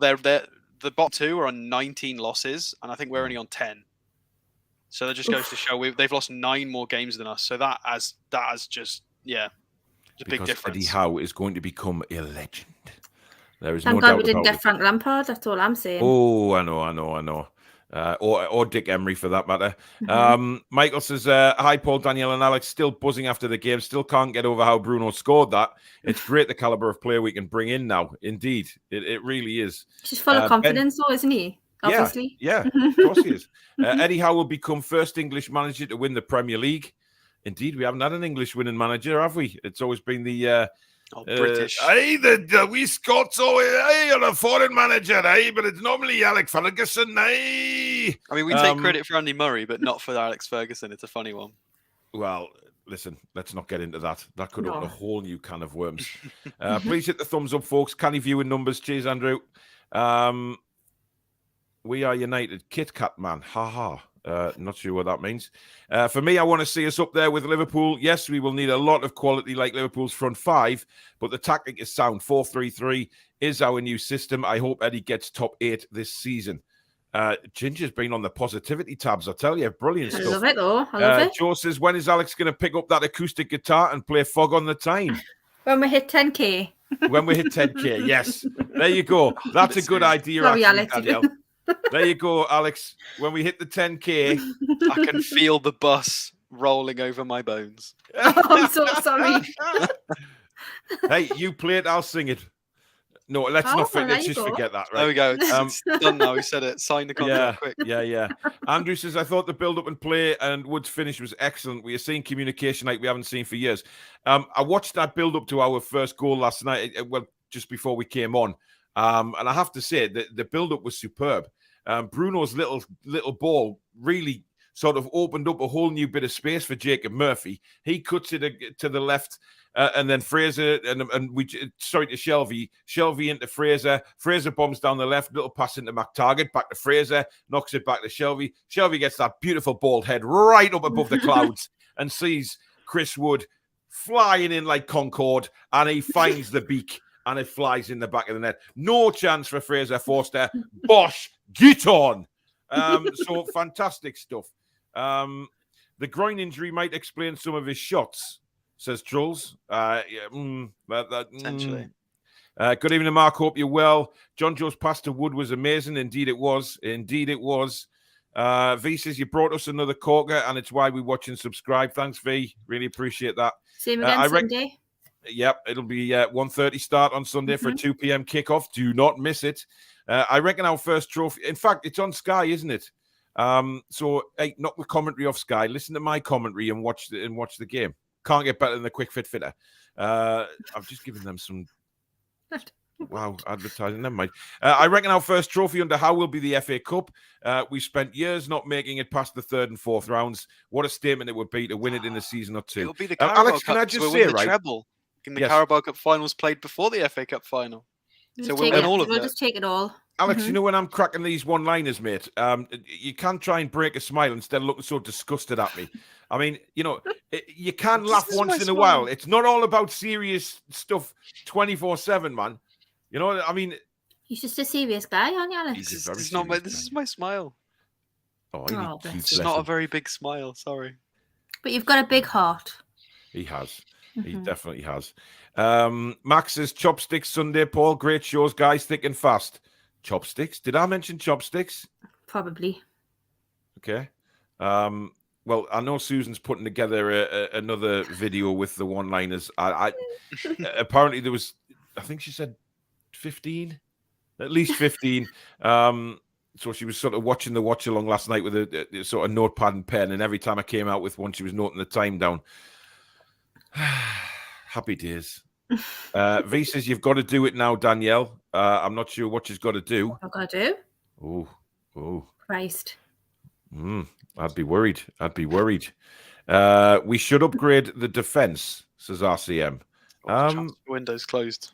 S4: the bottom two are on 19 losses, and I think we're only on 10. So that just goes to show they've lost 9 more games than us. So that has just it's a big difference.
S2: Eddie Howe is going to become a legend. There is
S3: Thank
S2: no
S3: God
S2: doubt
S3: we didn't
S2: about
S3: get
S2: it.
S3: Frank Lampard. That's all I'm saying.
S2: Oh, I know. Or Dick Emery for that matter. Michael says, hi, Paul, Danielle and Alex. Still buzzing after the game. Still can't get over how Bruno scored that. It's great the caliber of player we can bring in now. Indeed, it really is.
S3: He's full of confidence, though, isn't he? Obviously.
S2: Yeah, of course he is. Eddie Howe will become first English manager to win the Premier League. Indeed, we haven't had an English winning manager, have we? It's always been the
S4: British.
S2: We Scots are a foreign manager, but it's normally Alex Ferguson. I
S4: mean, we take credit for Andy Murray, but not for Alex Ferguson. It's a funny one.
S2: Well, listen, let's not get into that. That could open a whole new can of worms. Please hit the thumbs up, folks. Canny viewing numbers. Cheers, Andrew. We are united. Kit Kat man. Ha ha. Not sure what that means. For me, I want to see us up there with Liverpool. Yes, we will need a lot of quality like Liverpool's front five, but the tactic is sound. 4-3-3 is our new system. I hope Eddie gets top 8 this season. Ginger's been on the positivity tabs, I tell you. Brilliant stuff.
S3: I love it, though. I love it.
S2: Joe says, when is Alex going to pick up that acoustic guitar and play Fog on the Time?
S3: When we hit 10K.
S2: When we hit 10K, yes. There you go. That's a good idea,
S3: Sorry,
S2: actually,
S3: Alex.
S2: Danielle. There you go, Alex. When we hit the 10K.
S4: I can feel the bus rolling over my bones.
S3: Oh, I'm so sorry.
S2: Hey, you play it, I'll sing it. No, let's not let's just forget that, right?
S4: There we go. It's done now. We said it. Sign the contract quick.
S2: Yeah. Andrew says, I thought the build-up and play and Wood's finish was excellent. We are seeing communication like we haven't seen for years. I watched that build-up to our first goal last night, just before we came on. And I have to say, the build-up was superb. Bruno's little ball really sort of opened up a whole new bit of space for Jacob Murphy. He cuts it to the left, and then Fraser to Shelvey. Shelvey into Fraser. Fraser bombs down the left, little pass into McTaggart, back to Fraser, knocks it back to Shelvey. Shelvey gets that beautiful bald head right up above the clouds and sees Chris Wood flying in like Concorde, and he finds the beak. And it flies in the back of the net. No chance for Fraser Forster. Bosh, get on. So fantastic stuff. The groin injury might explain some of his shots, says Trulls.
S4: Essentially.
S2: Good evening, Mark. Hope you're well. John Joe's pass to Wood was amazing. Indeed it was. V says you brought us another corker, and it's why we watch and subscribe. Thanks, V. Really appreciate that.
S3: Same again Sunday.
S2: Yep, it'll be 1:30 start on Sunday for a 2 p.m. kickoff. Do not miss it. I reckon our first trophy. In fact, it's on Sky, isn't it? So, hey, knock the commentary off Sky. Listen to my commentary and watch the game. Can't get better than the Quick Fit Fitter. I've just given them some. Wow, advertising. Never mind. I reckon our first trophy under Howe will be the FA Cup. We spent years not making it past the 3rd and 4th rounds. What a statement it would be to win it in a season or two.
S4: It'll be the Carabao
S2: Alex,
S4: Cup,
S2: can I just
S4: we'll
S2: say,
S4: win the
S2: right?
S4: treble. The
S2: Yes.
S4: Carabao Cup finals played before the FA Cup final. So we'll win all of
S3: We'll
S4: it.
S3: just take it all.
S2: Alex, you know when I'm cracking these one-liners, mate, you can try and break a smile instead of looking so disgusted at me. I mean, you can laugh once in a while. It's not all about serious stuff 24/7, man. You know, I mean...
S3: He's just a serious guy, aren't you, Alex?
S4: This is my smile.
S3: Oh, bless
S2: he's
S3: you.
S4: It's
S2: bless
S4: not a
S2: him.
S4: very big smile. Sorry.
S3: But you've got a big heart.
S2: He has. He
S3: Mhm.
S2: definitely has. Max says Chopsticks Sunday, Paul. Great shows, guys. Thick and fast. Chopsticks? Did I mention chopsticks?
S3: Probably.
S2: Okay. Well, I know Susan's putting together another video with the one-liners. I apparently there was, I think she said 15, at least 15. So she was sort of watching the watch along last night with a sort of notepad and pen, and every time I came out with one, she was noting the time down. Happy days. V says you've got to do it now, Danielle. I'm not sure what she's got to do.
S3: What have I got to do?
S2: Oh.
S3: Christ.
S2: I'd be worried. We should upgrade the defense, says RCM.
S4: The transfer window's closed.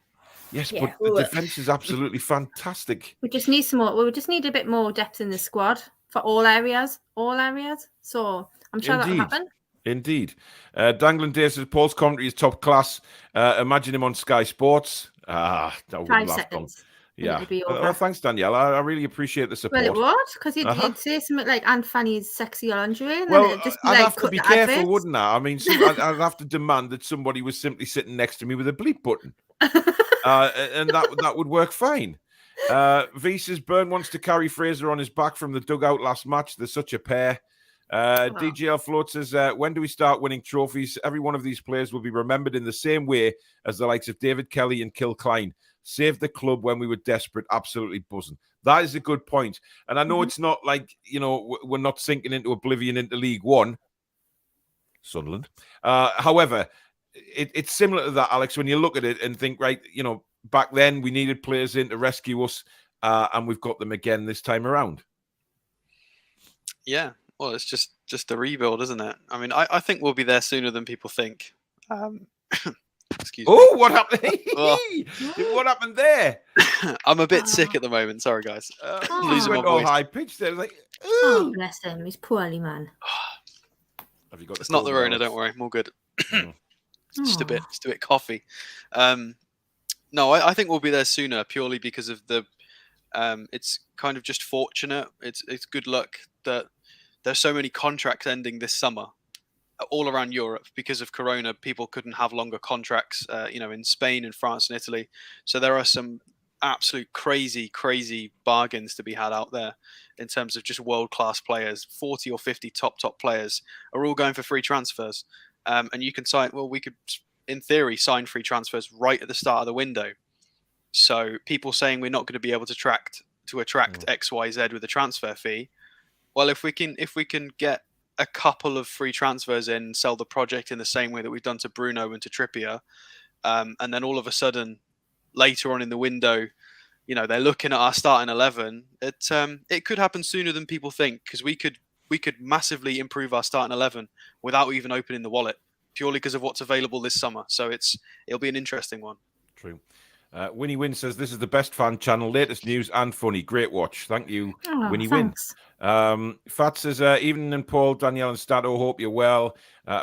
S2: Yes,
S3: Yeah,
S2: but the defense is absolutely fantastic.
S3: We just need some more. We just need a bit more depth in the squad for all areas. So I'm sure that'll happen.
S2: Indeed. Dangling Day says Paul's commentary is top class. Imagine him on Sky Sports. That would
S3: 5
S2: last
S3: seconds. and
S2: Yeah.
S3: it'll be
S2: Oh,
S3: over.
S2: thanks, Danielle. I really appreciate the support.
S3: Well, it would, because you'd,
S2: Uh-huh.
S3: you'd say something like Aunt Fanny's sexy lingerie, and
S2: Well,
S3: then it'd just be
S2: I'd
S3: like
S2: have to
S3: cut
S2: be
S3: the
S2: careful,
S3: adverts.
S2: wouldn't I? I mean, I'd have to demand that somebody was simply sitting next to me with a bleep button. And that would work fine. V says Byrne wants to carry Fraser on his back from the dugout last match. They're such a pair. DGL Float says, when do we start winning trophies? Every one of these players will be remembered in the same way as the likes of David Kelly and Kil Klein. Saved the club when we were desperate. Absolutely buzzing. That is a good point. And I know it's not like, we're not sinking into oblivion into League One. Sunderland. However, it's similar to that, Alex, when you look at it and think, right, back then we needed players in to rescue us, and we've got them again this time around.
S4: Yeah, well, it's just a rebuild, isn't it? I mean, I think we'll be there sooner than people think. Excuse me.
S2: Oh, what happened?
S4: Oh.
S2: What happened there?
S4: I'm a bit sick at the moment. Sorry, guys. Losing my
S2: Went all
S4: voice.
S2: high pitched there. Like,
S3: Oh,
S2: ooh.
S3: bless him. He's poorly, man.
S2: Have you got
S4: It's not the
S2: COVID,
S4: Rona,
S2: Alex?
S4: don't worry. I'm all good.
S2: Mm.
S4: It's just a bit coffee. No, I think we'll be there sooner purely because of the. It's kind of just fortunate. It's good luck that there's so many contracts ending this summer, all around Europe because of Corona. People couldn't have longer contracts, in Spain and France and Italy. So there are some absolute crazy bargains to be had out there in terms of just world-class players. 40 or 50 top players are all going for free transfers. And you can sign, we could, in theory, sign free transfers right at the start of the window. So people saying we're not going to be able to attract XYZ with a transfer fee. Well, if we can get a couple of free transfers in, sell the project in the same way that we've done to Bruno and to Trippier, and then all of a sudden, later on in the window, they're looking at our starting 11. It could happen sooner than people think because we could massively improve our starting 11 without even opening the wallet, purely because of what's available this summer. So it'll be an interesting one.
S2: True. Winnie Wynn says, this is the best fan channel, latest news and funny. Great watch. Thank you, Winnie
S3: Thanks.
S2: Wynn. Fat says, evening and Paul, Danielle and Stato, hope you're well.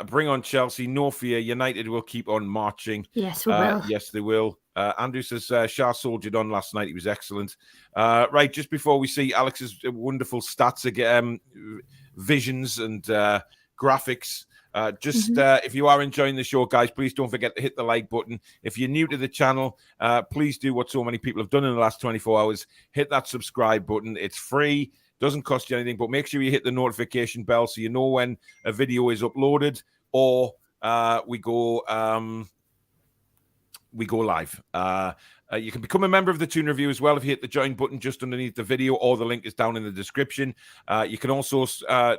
S2: Bring on Chelsea, no fear. United will keep on marching.
S3: Yes, we will.
S2: Yes, they will. Andrew says, Shah soldiered on last night. He was excellent. Right, just before we see Alex's wonderful stats again, visions and graphics, if you are enjoying the show, guys, please don't forget to hit the like button. If you're new to the channel, please do what so many people have done in the last 24 hours. Hit that subscribe button. It's free. Doesn't cost you anything, but make sure you hit the notification bell so you know when a video is uploaded or we go live. You can become a member of the Toon Review as well if you hit the join button just underneath the video, or the link is down in the description. You can also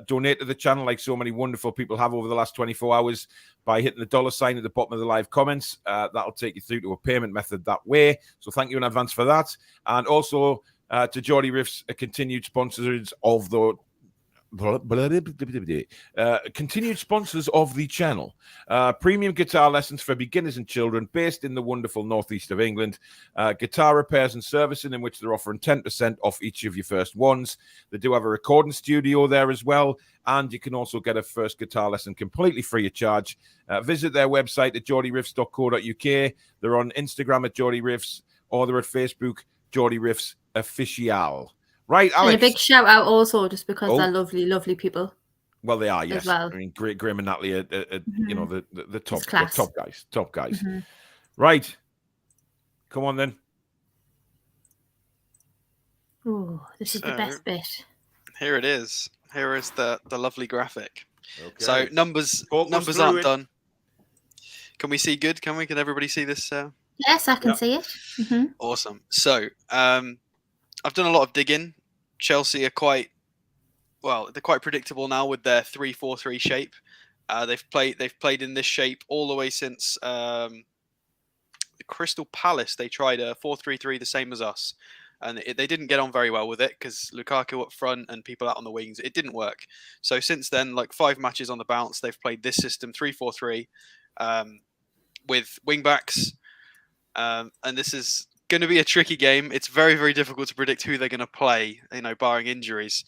S2: donate to the channel like so many wonderful people have over the last 24 hours by hitting the $ at the bottom of the live comments. That'll take you through to a payment method that way. So thank you in advance for that. And also to Geordie Riffs, continued sponsors of the continued sponsors of the channel. Premium guitar lessons for beginners and children based in the wonderful northeast of England. Guitar repairs and servicing, in which they're offering 10% off each of your first ones. They do have a recording studio there as well, and you can also get a first guitar lesson completely free of charge. Visit their website at geordieriffs.co.uk. They're on Instagram at Geordie Riffs, or they're at Facebook, Geordie Riffs Official. Right,
S3: And a
S2: Alex.
S3: big shout out also, just because
S2: Oh.
S3: they're lovely, lovely people.
S2: Well, they are, yes.
S3: well.
S2: I mean, Graham and Natalie are you know, the
S3: It's
S2: top
S3: class.
S2: guys. Top guys.
S3: Mhm.
S2: Right. Come on then.
S3: Oh, this is the
S4: So-
S3: best bit.
S4: Here it is. Here is the lovely graphic.
S2: Okay.
S4: So numbers
S2: Talk us
S4: numbers
S2: through
S4: aren't
S2: it.
S4: done. Can we see good? Can we? Can everybody see this?
S3: Yes, I can
S2: Yeah.
S3: see it. Hmm.
S4: Awesome. So I've done a lot of digging. Chelsea are they're quite predictable now with their 3-4-3 shape. They've played in this shape all the way since Crystal Palace. They tried a 4-3-3, the same as us, and they didn't get on very well with it because Lukaku up front and people out on the wings. It didn't work. So since then, like 5 matches on the bounce, they've played this system 3-4-3 with wing backs, and this is going to be a tricky game. It's very, very difficult to predict who they're going to play, barring injuries,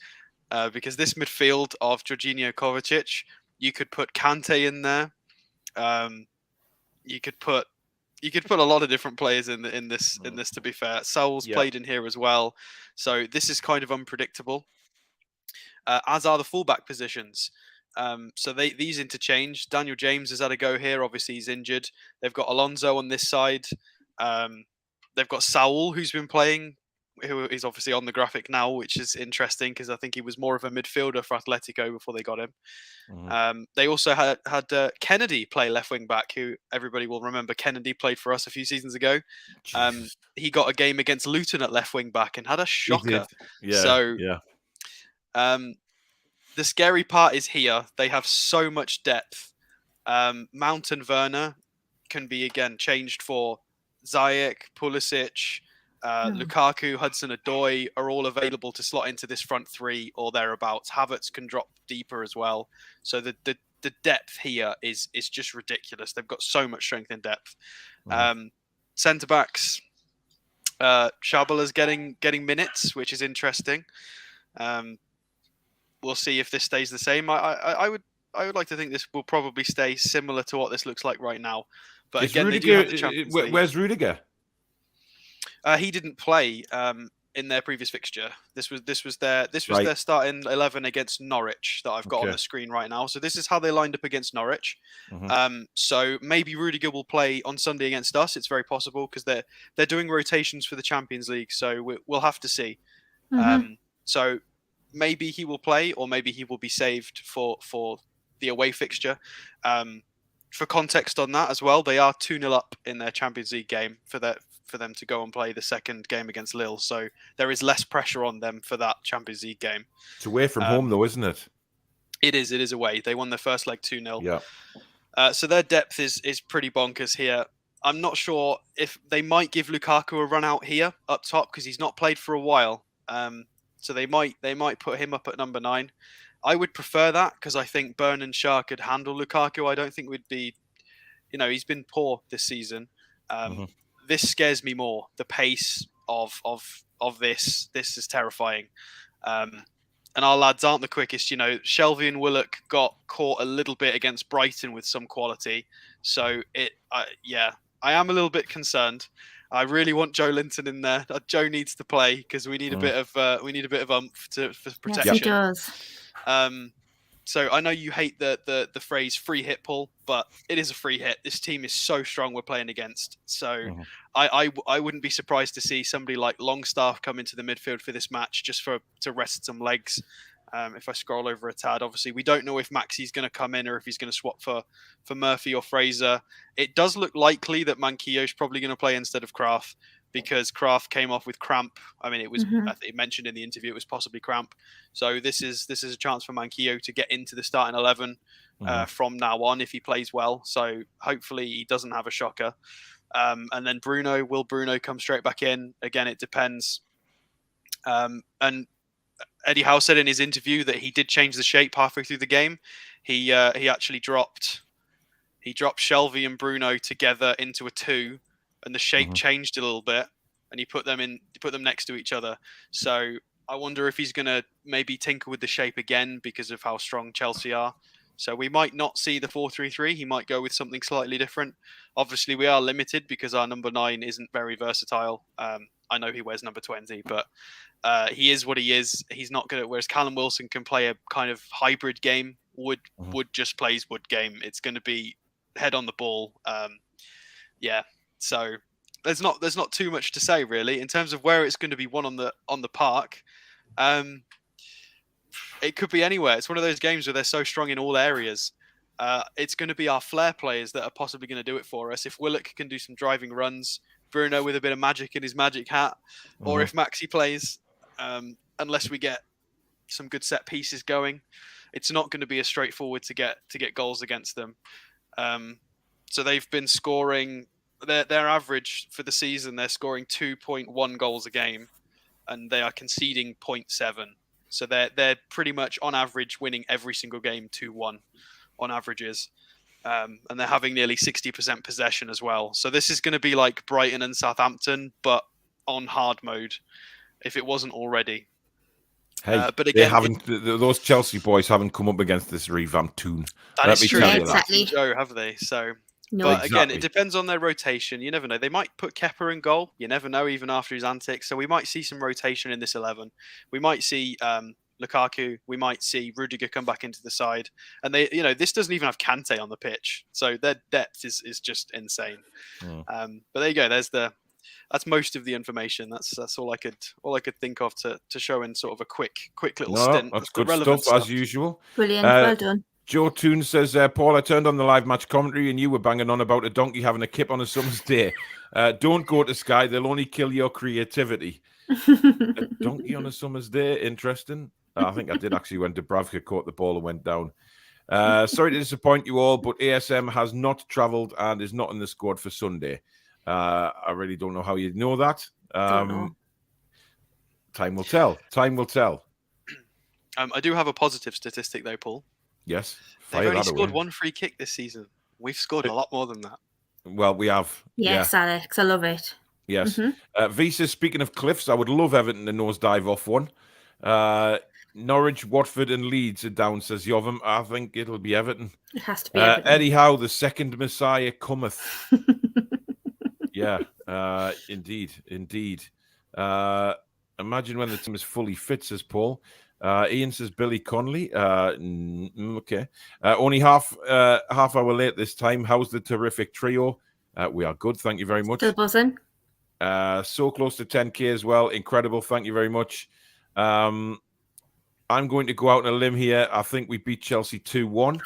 S4: because this midfield of Jorginho, Kovacic, you could put Kante in there. You could put a lot of different players in this. To be fair, Saul's played in here as well, so this is kind of unpredictable. As are the fullback positions. So these interchange. Daniel James has had a go here. Obviously, he's injured. They've got Alonso on this side. They've got Saul, who's been playing, who is obviously on the graphic now, which is interesting because I think he was more of a midfielder for Atletico before they got him.
S2: Mhm.
S4: They also had Kennedy play left wing back, who everybody will remember. Kennedy played for us a few seasons ago.
S2: Jeez.
S4: He got a game against Luton at left wing back and had a
S2: He
S4: shocker.
S2: did. Yeah.
S4: So
S2: yeah.
S4: The scary part is here. They have so much depth. Mount and Werner can be again changed for Ziyech, Pulisic, Lukaku, Hudson-Odoi are all available to slot into this front three or thereabouts. Havertz can drop deeper as well. So the depth here is just ridiculous. They've got so much strength in depth. Centre backs, Shabala's getting minutes, which is interesting. We'll see if this stays the same. I would like to think this will probably stay similar to what this looks like right now. But
S2: Is
S4: again,
S2: Rudiger,
S4: they do have the Champions League.
S2: where's Rudiger?
S4: He didn't play in their previous fixture. This was their
S2: Right.
S4: starting 11 against Norwich that I've got on
S2: Okay.
S4: the screen right now. So this is how they lined up against Norwich.
S2: Mhm.
S4: So maybe Rudiger will play on Sunday against us. It's very possible because they're doing rotations for the Champions League. So we'll have to see. So maybe he will play, or maybe he will be saved for the away fixture. For context on that as well, they are 2-0 up in their Champions League game for them to go and play the second game against Lille. So there is less pressure on them for that Champions League game.
S2: It's away from home, though, isn't it?
S4: It is away. They won their first leg 2-0.
S2: Yeah.
S4: So their depth is pretty bonkers here. I'm not sure if they might give Lukaku a run out here up top because he's not played for a while. So they might put him up at number 9. I would prefer that because I think Byrne and Shah could handle Lukaku. I don't think we'd be, he's been poor this season. This scares me more. The pace of this is terrifying. And our lads aren't the quickest. Shelvey and Willock got caught a little bit against Brighton with some quality. So I am a little bit concerned. I really want Joe Linton in there. Joe needs to play because we need a bit of umph for protection.
S3: Yes, he does.
S4: So I know you hate the phrase free hit, Paul, but it is a free hit. This team is so strong we're playing against. So I wouldn't be surprised to see somebody like Longstaff come into the midfield for this match just to rest some legs. If I scroll over a tad, obviously we don't know if Maxi's going to come in or if he's going to swap for Murphy or Fraser. It does look likely that Manquillo is probably going to play instead of Kraft because Kraft came off with cramp. I mean, it was I think it mentioned in the interview it was possibly cramp. So this is a chance for Manquillo to get into the starting 11 from now on if he plays well. So hopefully he doesn't have a shocker. And then will Bruno come straight back in? Again, it depends. And Eddie Howe said in his interview that he did change the shape halfway through the game. He actually dropped Shelvey and Bruno together into a 2, and the shape changed a little bit, and he put them next to each other. So I wonder if he's going to maybe tinker with the shape again because of how strong Chelsea are. So we might not see the 4-3-3. He might go with something slightly different. Obviously, we are limited because our number 9 isn't very versatile. I know he wears number 20, but he is what he is. He's not good at. Whereas Callum Wilson can play a kind of hybrid game. Wood just plays Wood game. It's going to be head on the ball. So there's not too much to say really in terms of where it's going to be won on the park. It could be anywhere. It's one of those games where they're so strong in all areas. It's going to be our flair players that are possibly going to do it for us. If Willock can do some driving runs, Bruno with a bit of magic in his magic hat, or if Maxi plays, unless we get some good set pieces going, it's not going to be as straightforward to get goals against them. So they've been scoring their average for the season. They're scoring 2.1 goals a game, and they are conceding 0.7. So they're pretty much on average winning every single game 2-1 on averages. And they're having nearly 60% possession as well. So this is going to be like Brighton and Southampton, but on hard mode, if it wasn't already.
S2: Hey,
S4: but again,
S2: those Chelsea boys haven't come up against this revamped Toon.
S4: That is true.
S2: Tell you
S3: Exactly.
S4: Joe, have they? So,
S3: No.
S4: but again,
S2: Exactly.
S4: it depends on their rotation. You never know. They might put Kepa in goal. You never know, even after his antics. So we might see some rotation in this 11. We might see Lukaku. We might see Rudiger come back into the side. And this doesn't even have Kante on the pitch. So their depth is just insane. But there you go. That's most of the information. That's all I could think of to show in sort of a quick little stint.
S2: That's
S4: The
S2: good
S4: relevant
S2: stuff as usual.
S3: Brilliant. Well done.
S2: Joe Toon says, Paul, I turned on the live match commentary and you were banging on about a donkey having a kip on a summer's day. Don't go to Sky. They'll only kill your creativity. A donkey on a summer's day. Interesting. I think I did actually when Dubravka caught the ball and went down. Sorry to disappoint you all, but ASM has not travelled and is not in the squad for Sunday. I really don't know how you know that.
S3: Don't know.
S2: Time will tell. Time will tell.
S4: I do have a positive statistic though, Paul.
S2: Yes.
S4: They've only scored one free kick this season. We've scored a lot more than that.
S2: Well, we have.
S3: Yes, Alex. I love it.
S2: Yes. Visa, speaking of cliffs, I would love Everton to nosedive off one. Norwich, Watford and Leeds are down, says Yovim. I think it'll be Everton.
S3: It has to be Everton.
S2: Eddie Howe, the second Messiah cometh. Yeah, indeed. Imagine when the team is fully fit, says Paul. Ian says Billy Connolly. Okay. Only half hour late this time. How's the terrific trio? We are good. Thank you very much.
S3: Still buzzing.
S2: So close to 10K as well. Incredible. Thank you very much. I'm going to go out on a limb here. I think we beat Chelsea 2-1.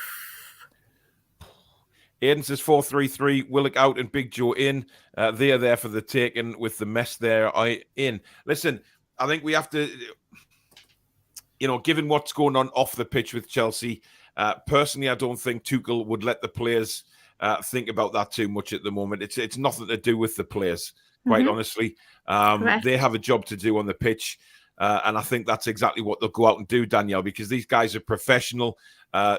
S2: Aiden says 4-3-3. Willock out and Big Joe in. They are there for the taking with the mess there in. Listen, I think we have to, given what's going on off the pitch with Chelsea, personally, I don't think Tuchel would let the players think about that too much at the moment. It's nothing to do with the players, quite honestly. They have a job to do on the pitch. And I think that's exactly what they'll go out and do, Danielle, because these guys are professional.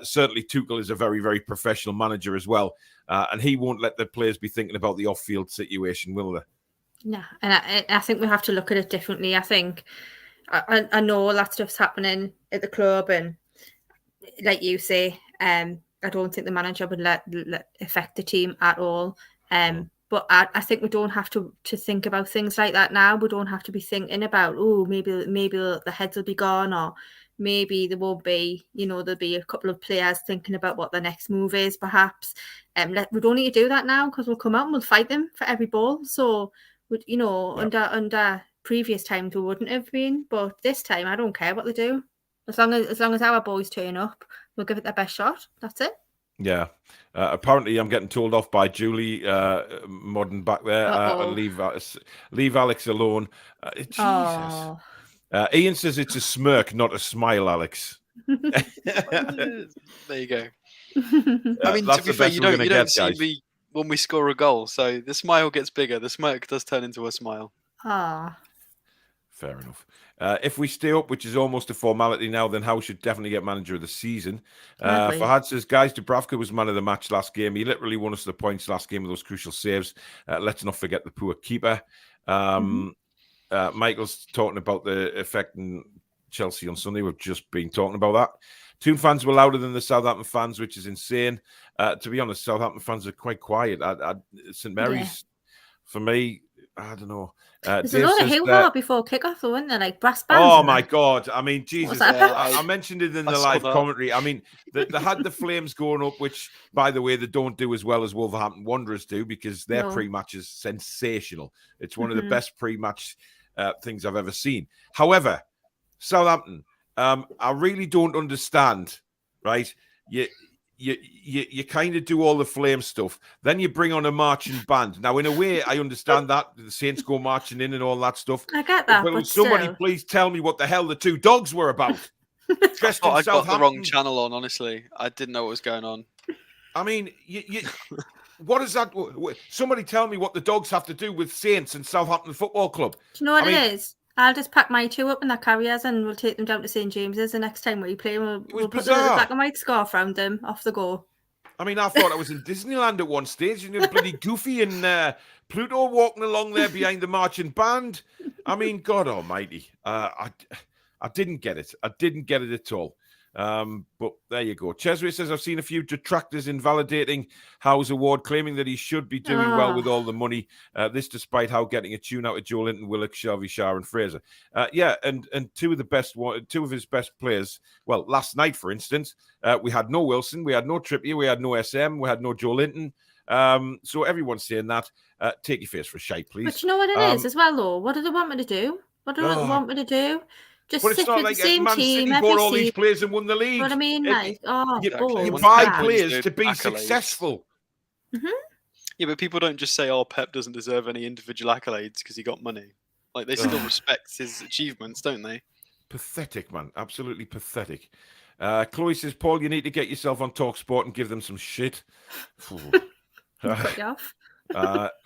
S2: Certainly, Tuchel is a very, very professional manager as well. And he won't let the players be thinking about the off-field situation, will they?
S3: No, and I think we have to look at it differently. I think I know all that stuff's happening at the club, and like you say, I don't think the manager would let affect the team at all. But I think we don't have to think about things like that now. We don't have to be thinking about, maybe the heads will be gone, or maybe there won't be, there'll be a couple of players thinking about what the next move is, perhaps. We don't need to do that now, because we'll come out and we'll fight them for every ball. So, under previous times we wouldn't have been, but this time I don't care what they do. As long as our boys turn up, we'll give it their best shot. That's it.
S2: Yeah. Apparently, I'm getting told off by Julie Modern back there. Leave Alex alone. Jesus. Ian says it's a smirk, not a smile, Alex.
S4: There you go. I mean, to be fair, you don't see me when we score a goal, so the smile gets bigger. The smirk does turn into a smile.
S2: Fair enough. If we stay up, which is almost a formality now, then Howe should definitely get manager of the season. Fahad says, guys, Dubravka was man of the match last game. He literally won us the points last game with those crucial saves. Let's not forget the poor keeper. Michael's talking about the effect in Chelsea on Sunday. We've just been talking about that. Toon fans were louder than the Southampton fans, which is insane. To be honest, Southampton fans are quite quiet. St Mary's, for me, I don't know.
S3: There's a
S2: Dave
S3: lot of
S2: says
S3: hoo-ha before kick-off, though, isn't there? Like brass bands.
S2: oh
S3: and
S2: my
S3: that.
S2: God! I mean,
S3: What was
S2: Jesus!
S3: that about?
S2: I mentioned it in
S4: I
S2: the
S4: saw
S2: live
S4: that.
S2: commentary. I mean, they had the flames going up, which, by the way, they don't do as well as Wolverhampton Wanderers do because their
S3: No.
S2: pre-match is sensational. It's one of the
S3: Mhm.
S2: best pre-match things I've ever seen. However, Southampton, I really don't understand. Right? You kind of do all the flame stuff. Then you bring on a marching band. Now, in a way, I understand that the Saints go marching in and all that stuff.
S3: I get that,
S2: But
S3: but
S2: somebody
S3: still.
S2: please tell me what the hell the two dogs were about. Dressed in
S4: I got the wrong
S2: Southampton.
S4: channel on. Honestly, I didn't know what was going on.
S2: I mean, what is that? Somebody tell me what the dogs have to do with Saints and Southampton Football Club.
S3: Do you know what
S2: I mean,
S3: it is? I'll just pack my two up in their carriers and we'll take them down to St James's the next time we play. We'll put the little
S2: bizarre.
S3: black and white scarf around them. Off the go.
S2: I mean, I thought I was in Disneyland at one stage. You know, bloody Goofy and Pluto walking along there behind the marching band. I mean, God Almighty, I didn't get it. I didn't get it at all. But there you go. Cheswick says, I've seen a few detractors invalidating Howe's award, claiming that he should be doing well with all the money. This despite Howe getting a tune out of Joe Linton, Willock, Shelby, Shah, and Fraser. And two of his best players. Well, last night, for instance, we had no Wilson, we had no Trippier, we had no SM, we had no Joe Linton. So everyone's saying that. Take your face for a shite, please.
S3: But you know what it is as well, though? What do they want me to do? What do they want me to do? Just
S2: But it's
S3: sit
S2: not
S3: with
S2: like
S3: the same
S2: Man
S3: team
S2: City
S3: every
S2: bought all these
S3: season.
S2: players and won the league.
S3: You know what I mean? Like,
S4: Exactly.
S2: You
S4: When
S2: buy
S4: Pep wins
S2: players
S4: the
S2: to be
S4: accolades.
S2: successful.
S4: Yeah, but people don't just say, "Oh, Pep doesn't deserve any individual accolades because he got money." Like they still respect his achievements, don't they?
S2: Pathetic, man. Absolutely pathetic. Chloe says, Paul, you need to get yourself on TalkSport and give them some shit.
S3: Cut you off.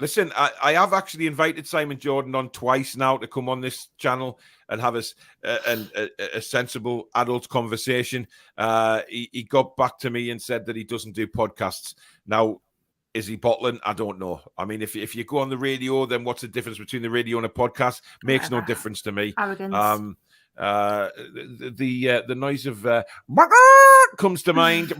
S2: Listen, I have actually invited Simon Jordan on twice now to come on this channel and have a sensible adult conversation. He got back to me and said that he doesn't do podcasts. Now, is he bottling? I don't know. I mean, if you go on the radio, then what's the difference between the radio and a podcast? Makes no difference to me.
S3: Arrogance.
S2: The noise of comes to mind.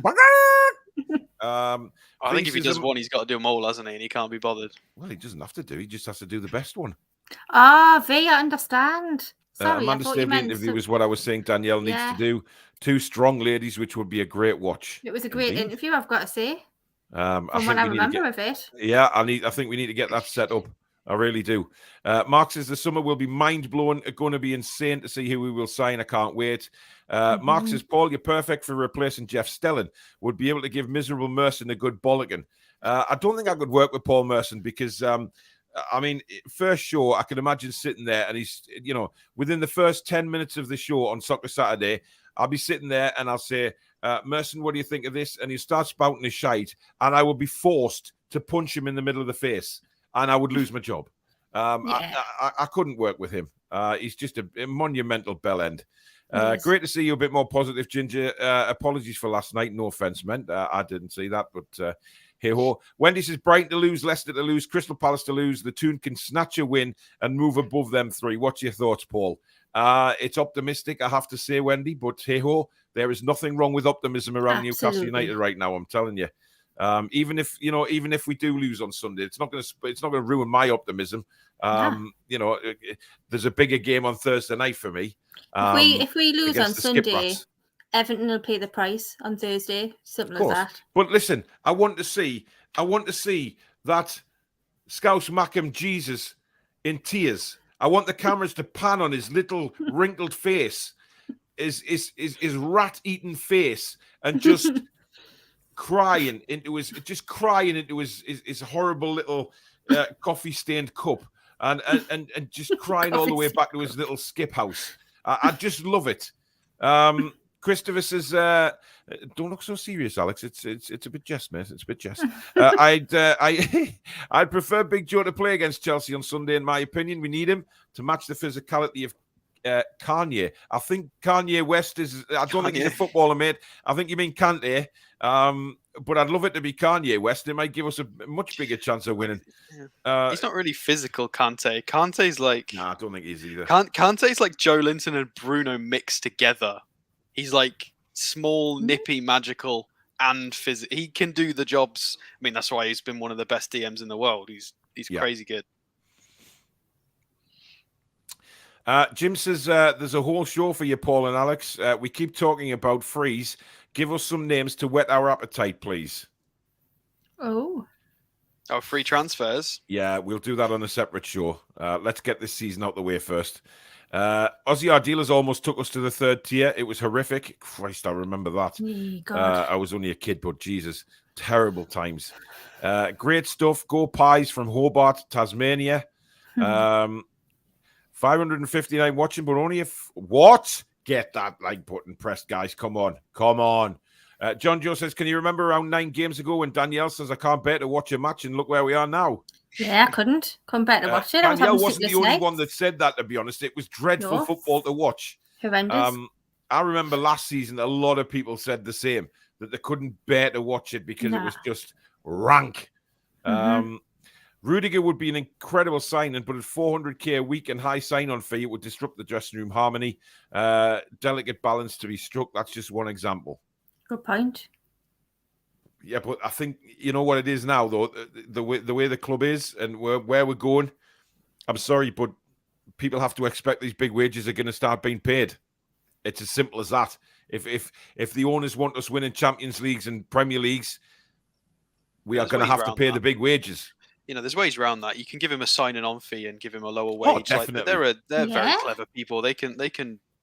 S4: I think if he does one, he's got to do them all, hasn't he? And he can't be bothered.
S2: Well, he doesn't have to do. He just has to do the best one.
S3: V, I understand. Sorry,
S2: Amanda
S3: I thought you
S2: Stable
S3: meant
S2: interview is what I was saying Danielle needs to do. Two strong ladies, which would be a great watch.
S3: It was a great interview, I've got to say.
S2: From
S3: what I remember of it.
S2: Yeah, I think we need to get that set up. I really do. Mark says the summer will be mind-blowing. It's going to be insane to see who we will sign. I can't wait. Mark says, Paul, you're perfect for replacing Jeff Stelling. Would be able to give miserable Merson a good bollocking. I don't think I could work with Paul Merson because, I mean, first show, I can imagine sitting there and he's, within the first 10 minutes of the show on Soccer Saturday, I'll be sitting there and I'll say, Merson, what do you think of this? And he'll start spouting his shite and I will be forced to punch him in the middle of the face and I would lose my job. I couldn't work with him. He's just a monumental bell end. Great to see you a bit more positive, Ginger. Apologies for last night. No offense meant. I didn't see that, but hey-ho. Wendy says, Brighton to lose, Leicester to lose, Crystal Palace to lose. The Toon can snatch a win and move above them three. What's your thoughts, Paul? It's optimistic, I have to say, Wendy, but hey-ho, there is nothing wrong with optimism around Newcastle United right now, I'm telling you. Even if we do lose on Sunday, it's not going to ruin my optimism. There's a bigger game on Thursday night for me.
S3: If we lose on Sunday, Everton will pay the price on Thursday, something like that.
S2: But listen, I want to see that Scouse Mackham Jesus in tears. I want the cameras to pan on his little wrinkled face, his rat-eaten face, and just crying into his horrible little coffee-stained cup, and just crying all the way back to his little skip house. I just love it. Christopher says, "Don't look so serious, Alex. It's a bit jest, mate. It's a bit jest." I'd prefer Big Joe to play against Chelsea on Sunday. In my opinion, we need him to match the physicality of Kanye. I think Kanye West is. I don't think he's a footballer, mate. I think you mean Kante. But I'd love it to be Kanye West. It might give us a much bigger chance of winning.
S4: He's not really physical, Kante. Kante's like...
S2: Nah, I don't think he's either.
S4: Kante's like Joe Linton and Bruno mixed together. He's like small, nippy, magical, and physical. He can do the jobs. I mean, that's why he's been one of the best DMs in the world. He's crazy good.
S2: Jim says there's a whole show for you, Paul and Alex. We keep talking about frees. Give us some names to whet our appetite, please.
S3: Oh,
S4: Free transfers.
S2: Yeah, we'll do that on a separate show. Let's get this season out the way first. Aussie Our Dealers almost took us to the 3rd tier. It was horrific. Christ, I remember that.
S3: God.
S2: I was only a kid, but Jesus, terrible times. Great stuff. Go Pies from Hobart, Tasmania. 559 watching, but only what? Get that like button pressed, guys. Come on. John Joe says, can you remember around 9 games ago when Danielle says, I can't bear to watch a match, and look where we are now?
S3: Yeah, I couldn't bear to watch it.
S2: Danielle
S3: I was
S2: wasn't the only one that said that, to be honest. It was dreadful football to watch.
S3: Horrendous.
S2: I remember last season, a lot of people said the same, that they couldn't bear to watch it because it was just rank. Rudiger would be an incredible signing, but at 400k a week and high sign-on fee, it would disrupt the dressing room harmony. Delicate balance to be struck. That's just one example.
S3: Good point.
S2: Yeah, but I think you know what it is now, though. The way the club is and where we're going. I'm sorry, but people have to expect these big wages are going to start being paid. It's as simple as that. If the owners want us winning Champions Leagues and Premier Leagues, we are going to have to pay the big wages.
S4: You know, there's ways around that. You can give him a signing on fee and give him a lower wage.
S2: Oh, definitely.
S4: Like, they're very clever people. They can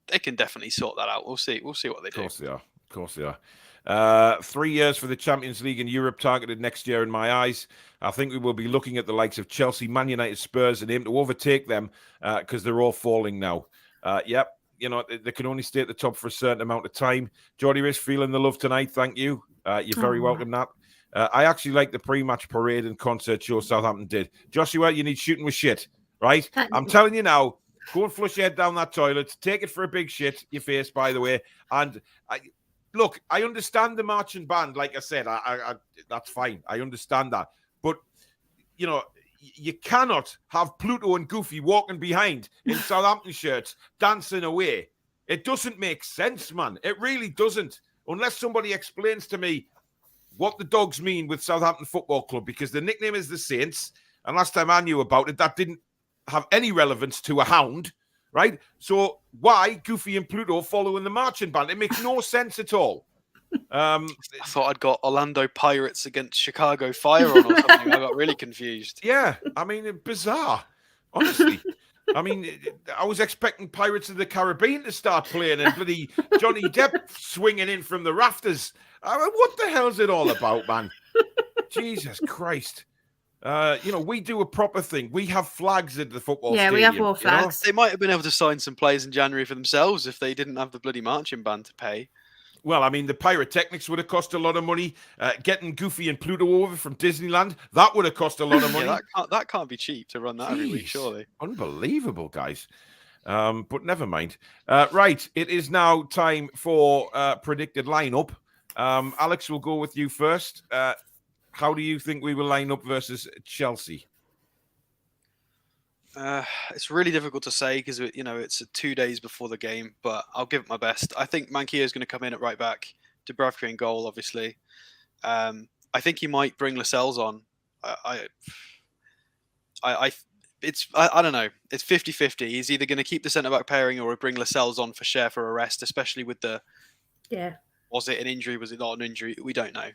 S4: definitely sort that out. We'll see what they do.
S2: Of course they are. 3 years for the Champions League in Europe targeted next year in my eyes. I think we will be looking at the likes of Chelsea, Man United, Spurs, and aim to overtake them because they're all falling now. Yep. You know, they can only stay at the top for a certain amount of time. Geordie is feeling the love tonight. Thank you. You're very welcome, Nat. I actually like the pre-match parade and concert show Southampton did. Joshua, you need shooting with shit, right? I'm telling you now, go and flush your head down that toilet. Take it for a big shit, your face, by the way. And look, I understand the marching band. Like I said, I that's fine. I understand that. But, you know, you cannot have Pluto and Goofy walking behind in Southampton shirts, dancing away. It doesn't make sense, man. It really doesn't. Unless somebody explains to me what the dogs mean with Southampton Football Club, because the nickname is the Saints. And last time I knew about it, that didn't have any relevance to a hound, right? So why Goofy and Pluto following the marching band? It makes no sense at all.
S4: I thought I'd got Orlando Pirates against Chicago Fire on or something. I got really confused.
S2: Yeah, I mean, bizarre, honestly. I mean, I was expecting Pirates of the Caribbean to start playing and bloody Johnny Depp swinging in from the rafters. I mean, what the hell is it all about, man? Jesus Christ. You know, we do a proper thing. We have flags at the football stadium.
S3: We have war flags.
S4: They might have been able to sign some players in January for themselves if they didn't have the bloody marching band to pay.
S2: Well, I mean, the pyrotechnics would have cost a lot of money. Getting Goofy and Pluto over from Disneyland, that would have cost a lot of money.
S4: Yeah, that can't be cheap to run that every week, surely.
S2: Unbelievable, guys. But never mind. Right, it is now time for predicted lineup. Alex, we'll go with you first. How do you think we will line up versus Chelsea?
S4: It's really difficult to say because it's 2 days before the game, but I'll give it my best. I think Manquillo is going to come in at right back, Dubravka in goal, obviously. I think he might bring Lascelles on. I don't know. It's 50-50. He's either going to keep the centre back pairing or bring Lascelles on for Cher for a rest, especially with the.
S3: Yeah.
S4: Was it an injury? Was it not an injury? We don't know.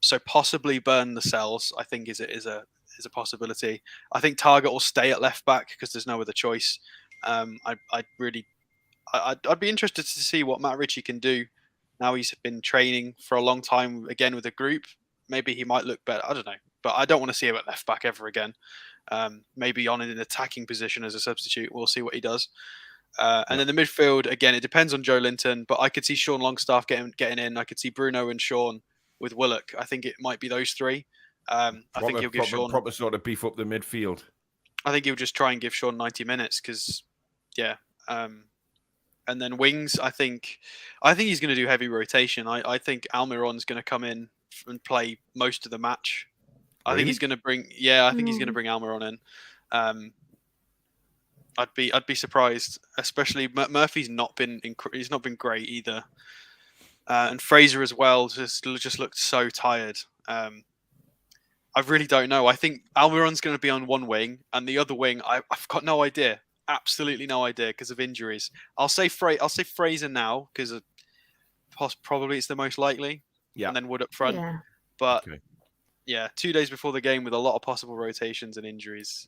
S4: So possibly burn Lascelles, I think is a possibility. I think Target will stay at left back because there's no other choice. I'd be interested to see what Matt Ritchie can do. Now he's been training for a long time again with a group. Maybe he might look better. I don't know, but I don't want to see him at left back ever again. Maybe on an attacking position as a substitute. We'll see what he does. And then the midfield, again, it depends on Joe Linton, but I could see Sean Longstaff getting in. I could see Bruno and Sean with Willock. I think it might be those three. I think he'll give Sean
S2: proper sort of beef up the midfield. I
S4: think he'll just try and give Sean 90 minutes because, and then wings. I think he's going to do heavy rotation. I think Almiron's going to come in and play most of the match. I think he's going to bring. Yeah, I think he's going to bring Almiron in. I'd be surprised, especially Murphy's not been great either. and Fraser as well just looked so tired. I really don't know. I think Almiron's going to be on one wing, and the other wing, I've got no idea. Absolutely no idea because of injuries. I'll say Fraser now because probably it's the most likely.
S2: Yeah.
S4: And then Wood up front.
S3: Yeah.
S4: But
S2: Okay.
S4: yeah, 2 days before the game with a lot of possible rotations and injuries.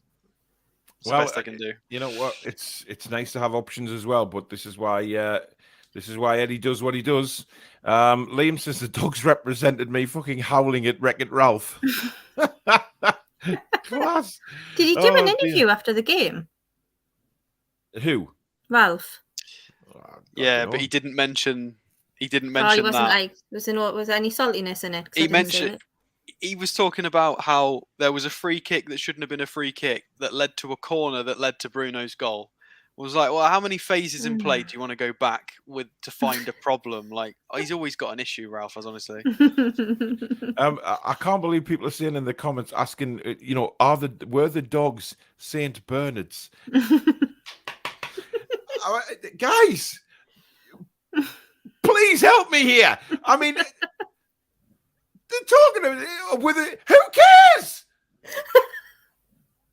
S4: It's
S2: Well,
S4: the best I can do.
S2: You know what? It's nice to have options as well, but this is why Eddie does what he does. Liam says the dogs represented me fucking howling at Wreck-It Ralph. Class.
S3: Did he do an
S2: dear.
S3: interview after the game,
S2: Who?
S3: Ralph?
S2: I
S4: Yeah,
S2: don't
S4: but
S2: know.
S4: he didn't mention. He didn't
S3: Oh, he
S4: mention
S3: wasn't
S4: that.
S3: like was there any saltiness in it? 'Cause I
S4: He
S3: didn't see
S4: mentioned.
S3: it.
S4: He was talking about how there was a free kick that shouldn't have been a free kick that led to a corner that led to Bruno's goal. I was like, well, how many phases in play do you want to go back with to find a problem? Like, he's always got an issue, Ralph, as honestly.
S2: I can't believe people are saying in the comments asking, were the dogs Saint Bernards? Guys, please help me here. I mean, they're talking with it. Who cares?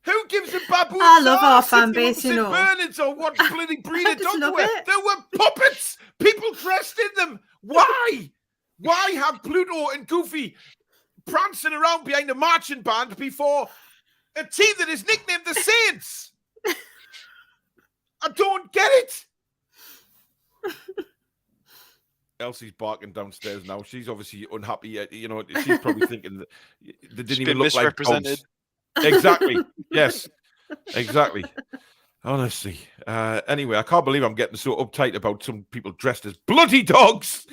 S2: Who gives a baboon?
S3: I love our fan base, you know.
S2: Bernards or what bloody breed
S3: I
S2: of
S3: just
S2: dog
S3: love
S2: were.
S3: it.
S2: There were puppets. People dressed in them. Why? Why have Pluto and Goofy prancing around behind a marching band before a team that is nicknamed the Saints? I don't get it. Elsie's barking downstairs now. She's obviously unhappy. She's probably thinking that they didn't even look like
S4: misrepresented.
S2: dogs. Exactly. Yes. Exactly. Honestly. Anyway, I can't believe I'm getting so uptight about some people dressed as bloody dogs.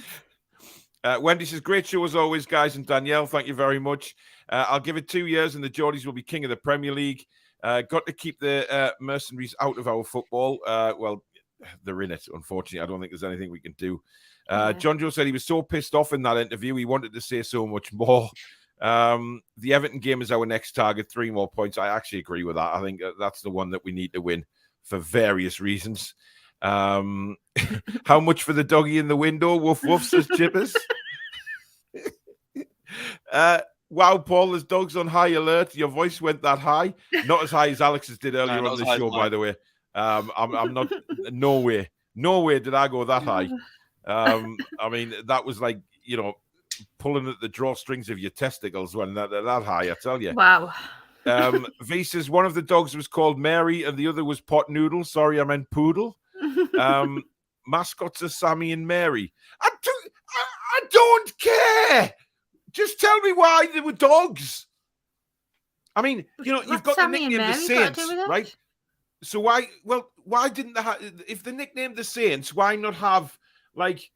S2: Wendy says, great show as always, guys. And Danielle, thank you very much. I'll give it 2 years and the Geordies will be king of the Premier League. Got to keep the mercenaries out of our football. Well, they're in it, unfortunately. I don't think there's anything we can do. John Joe said he was so pissed off in that interview. He wanted to say so much more. The Everton game is our next target. 3 more points. I actually agree with that. I think that's the one that we need to win for various reasons. How much for the doggy in the window? Woof woof, says Chippers. Wow, Paul, there's dogs on high alert. Your voice went that high. Not as high as Alex's did earlier on the show, by the way. I'm not, no way did I go that high. I mean, that was like, pulling at the drawstrings of your testicles when that high, I tell you.
S3: Wow.
S2: V says one of the dogs was called Mary and the other was Pot Noodle. Sorry, I meant Poodle. Mascots are Sammy and Mary. I don't care. Just tell me why they were dogs. I mean, you've got the nickname the Saints, right? So why didn't they have, if they nicknamed the Saints, why not have like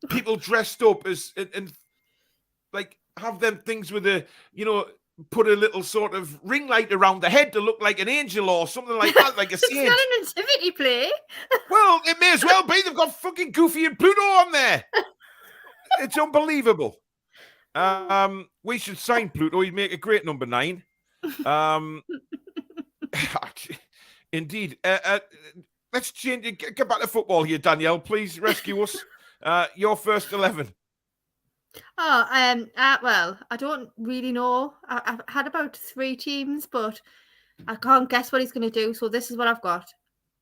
S2: people dressed up as and like have them things with a, put a little sort of ring light around the head to look like an angel or something like that, like a saint.
S3: It's not an nativity play.
S2: Well, it may as well be. They've got fucking Goofy and Pluto on there. It's unbelievable. We should sign Pluto. He'd make a great number 9. Indeed. Let's change. Get back to football here, Danielle. Please rescue us. Your first 11.
S3: Oh, well, I don't really know. I've had about 3 teams, but I can't guess what he's going to do. So this is what I've got.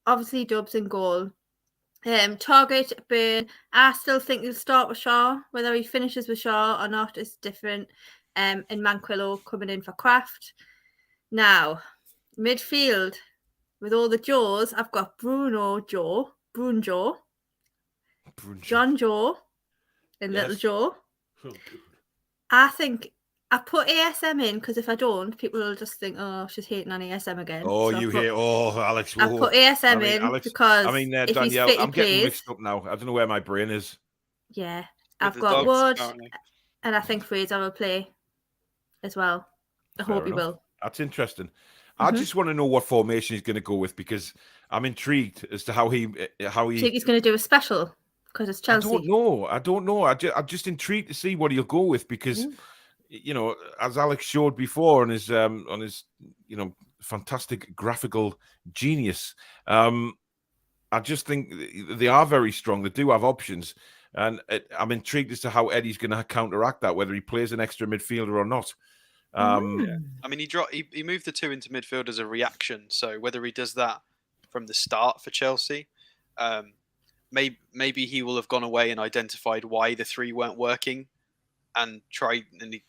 S3: Obviously, Dubs in goal. Target, Burn. I still think he'll start with Shaw. Whether he finishes with Shaw or not is different. And Manquillo coming in for Kraft. Now, midfield, with all the Joes, I've got Bruno Joe, John Joe, and Little Joe. I think I put ASM in because if I don't, people will just think, oh, she's hating on ASM again.
S2: Oh,
S3: so
S2: Alex.
S3: I put ASM in
S2: Alex,
S3: because if he's
S2: Danielle,
S3: fit, he
S2: I'm getting
S3: plays.
S2: mixed up now. I don't know where my brain is.
S3: Yeah,
S4: With
S3: I've
S4: the
S3: got
S4: dogs,
S3: Wood,
S4: apparently.
S3: and I think Fraser will play as well. I
S2: Fair
S3: hope he
S2: enough.
S3: will.
S2: That's interesting. I just want to know what formation he's going to go with because I'm intrigued as to how he.
S3: I think he's going to do a special because it's Chelsea.
S2: I don't know. I'm just intrigued to see what he'll go with because, as Alex showed before on his fantastic graphical genius, I just think they are very strong. They do have options. And I'm intrigued as to how Eddie's going to counteract that, whether he plays an extra midfielder or not.
S4: I mean, he moved the 2 into midfield as a reaction. So whether he does that from the start for Chelsea, maybe he will have gone away and identified why the 3 weren't working, and tried. And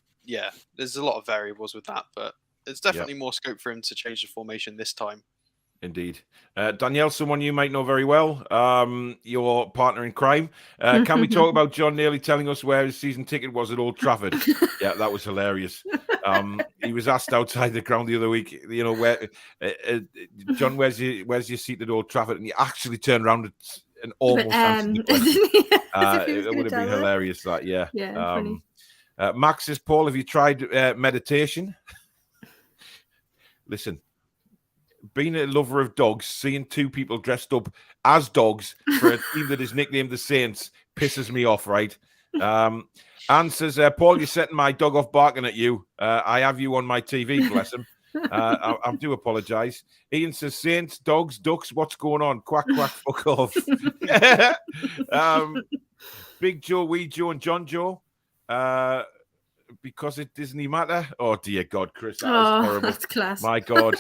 S4: there's a lot of variables with that, but there's definitely more scope for him to change the formation this time.
S2: Indeed. Danielle, someone you might know very well, your partner in crime. Can we talk about John nearly telling us where his season ticket was at Old Trafford? Yeah, that was hilarious. He was asked outside the ground the other week, where John, where's your seat at Old Trafford? And he actually turned around and almost answered the question. It would have been hilarious, that, yeah.
S3: funny.
S2: Max says, Paul, have you tried meditation? Listen, being a lover of dogs, seeing 2 people dressed up as dogs for a team that is nicknamed the Saints pisses me off, right? Anne says, Paul, you're setting my dog off barking at you. I have you on my TV, bless him. I do apologise. Ian says, Saints, dogs, ducks, what's going on? Quack, quack, fuck off. Big Joe, Wee Joe, and John Joe. Because it doesn't matter. Oh, dear God, Chris, that is horrible.
S3: That's class.
S2: My God.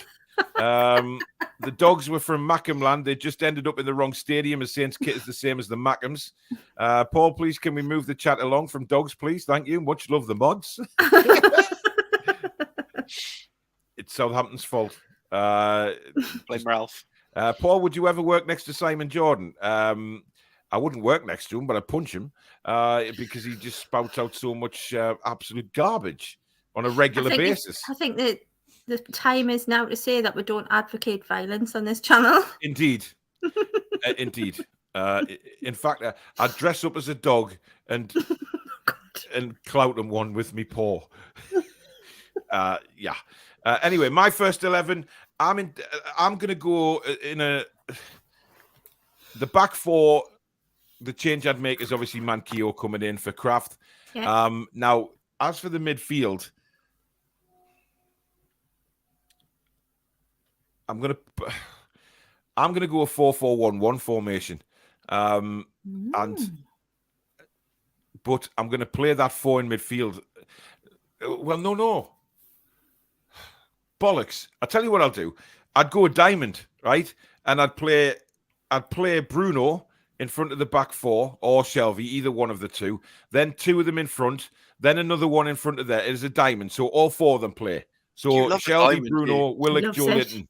S2: The dogs were from Mackhamland. They just ended up in the wrong stadium, as Saints kit is the same as the Mackhams. Paul, please, can we move the chat along from dogs, please? Thank you. Much love, the mods. It's Southampton's fault.
S4: Blame Ralph.
S2: Paul, would you ever work next to Simon Jordan? I wouldn't work next to him, but I'd punch him because he just spouts out so much absolute garbage on a regular basis.
S3: I think that the time is now to say that we don't advocate violence on this channel.
S2: Indeed. Indeed. In fact, I'd dress up as a dog and clout him one with me paw. Anyway, my first 11, I'm going to go in the back 4. The change I'd make is obviously Mankio coming in for Kraft.
S3: Yeah.
S2: Now, as for the midfield, I'm gonna go a 4-4-1-1 formation, but I'm gonna play that 4 in midfield. Well, no, bollocks! I tell you what I'll do. I'd go a diamond, right, and I'd play Bruno in front of the back 4 or Shelby, either one of the 2. Then 2 of them in front. Then another one in front of there. It is a diamond, so all 4 of them play. So Shelby, Bruno, Willock, Joe Linton.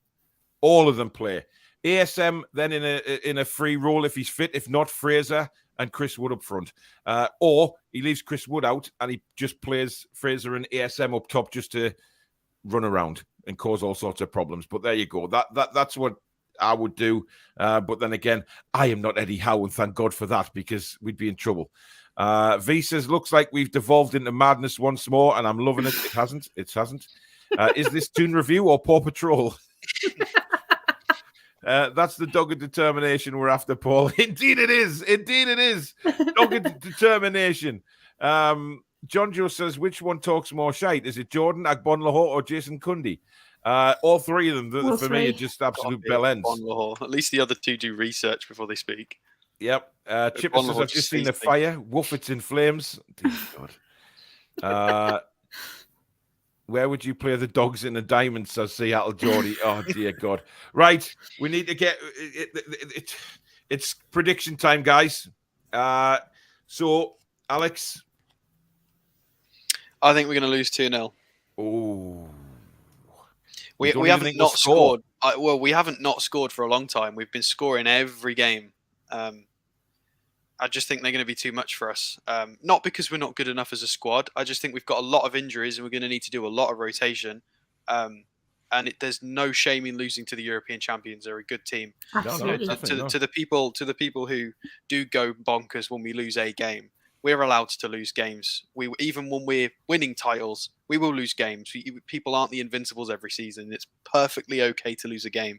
S2: All of them play. ASM then in a free role if he's fit. If not, Fraser and Chris Wood up front. Or he leaves Chris Wood out and he just plays Fraser and ASM up top just to run around and cause all sorts of problems. But there you go. That's what I would do. But then again, I am not Eddie Howe, and thank God for that, because we'd be in trouble. V says, looks like we've devolved into madness once more, and I'm loving it. It hasn't. Is this Toon Review or Paw Patrol? That's the dogged determination we're after, Paul. Indeed it is. Dogged determination. John Joe says, which one talks more shite? Is it Jordan, Agbonlahor, or Jason Cundy? All 3 of them, for me, are just absolute bell ends.
S4: At least the other 2 do research before they speak.
S2: Yep. Chipper says, I've just seen a fire. Woof, it's in flames. Dear God. Where would you play the dogs in the diamond, says Seattle Geordie? Oh, dear God. Right. We need to get it's prediction time, guys. So, Alex.
S4: I think we're going to lose 2-0.
S2: Oh.
S4: We haven't not scored. We haven't not scored for a long time. We've been scoring every game. I just think they're going to be too much for us. Not because we're not good enough as a squad. I just think we've got a lot of injuries and we're going to need to do a lot of rotation. There's no shame in losing to the European champions. They're a good team.
S3: Absolutely.
S4: To the people who do go bonkers when we lose a game, we're allowed to lose games. Even when we're winning titles, we will lose games. People aren't the invincibles every season. It's perfectly okay to lose a game,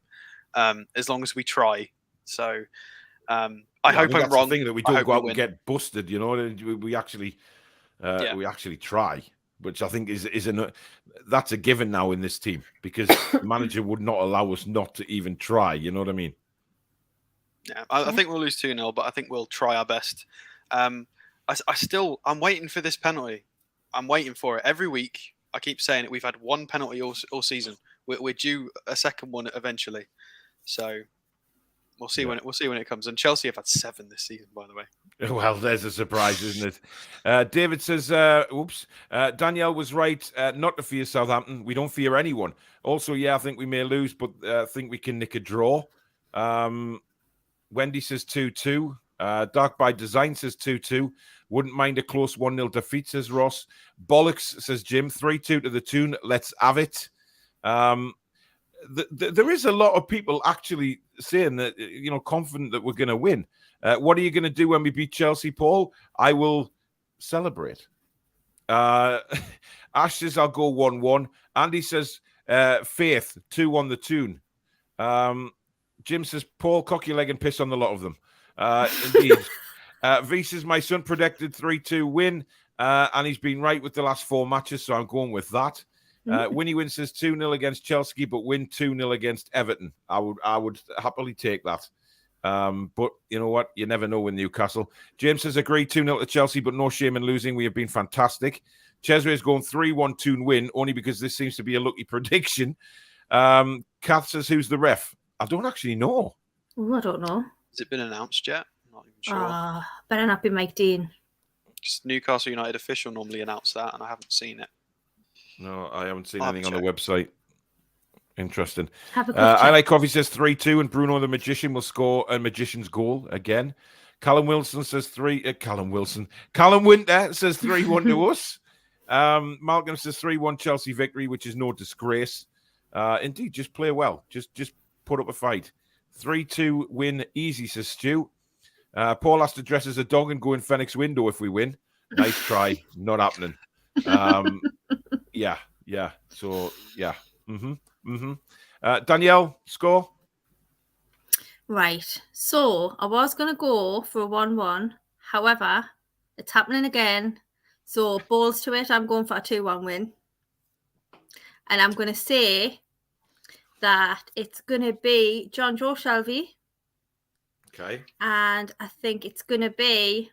S4: as long as we try. So I hope I'm wrong.
S2: The thing that we don't go out and get busted, we actually try, which I think that's a given now in this team, because the manager would not allow us not to even try. You know what I mean?
S4: Yeah, I think we'll lose 2-0, but I think we'll try our best. I'm waiting for this penalty. I'm waiting for it every week. I keep saying it. We've had one penalty all season. We're due a second one eventually. So we'll see when it comes. And Chelsea have had 7 this season, by the way.
S2: Well, there's a surprise, isn't it? David says, Danielle was right not to fear Southampton. We don't fear anyone. Also, I think we may lose, but I think we can nick a draw. Wendy says 2-2. Dark by Design says 2-2. Wouldn't mind a close 1-0 defeat, says Ross. Bollocks, says Jim. 3-2 to the Toon. Let's have it. There is a lot of people actually saying that, confident that we're going to win. What are you going to do when we beat Chelsea, Paul? I will celebrate. Ash says I'll go 1-1. Andy says Faith 2-1 the Toon. Jim says Paul, cock your leg and piss on the lot of them. Indeed. V says my son predicted 3-2 win, and he's been right with the last 4 matches, so I'm going with that. Winnie Win says 2-0 against Chelsea, but win 2-0 against Everton. I would happily take that. But you know what? You never know with Newcastle. James says agree 2-0 to Chelsea, but no shame in losing. We have been fantastic. Cesare is going 3-1 Toon win, only because this seems to be a lucky prediction. Kath says who's the ref? I don't actually know.
S3: Ooh, I don't know.
S4: Has it been announced yet? I'm not even sure.
S3: Better not be Mike Dean.
S4: Just Newcastle United official normally announce that, and I haven't seen it.
S2: No, I haven't seen anything on the website. Interesting.
S3: Have a quick
S2: I
S3: check.
S2: Like Coffee says 3-2, and Bruno the Magician will score a magician's goal again. Callum Wilson says Callum Winter says 3-1 to us. Malcolm says 3-1 Chelsea victory, which is no disgrace. Indeed, just play well. Just put up a fight. 3-2 win, easy, says Stu. Paul has to dress as a dog and go in Fenix window if we win. Nice try. Not happening. Yeah. So, yeah. Danielle, score?
S3: Right. So I was going to go for a 1-1. However, it's happening again. So balls to it. I'm going for a 2-1 win. And I'm going to say that it's going to be John Joe Shelby.
S2: Okay.
S3: And I think it's going to be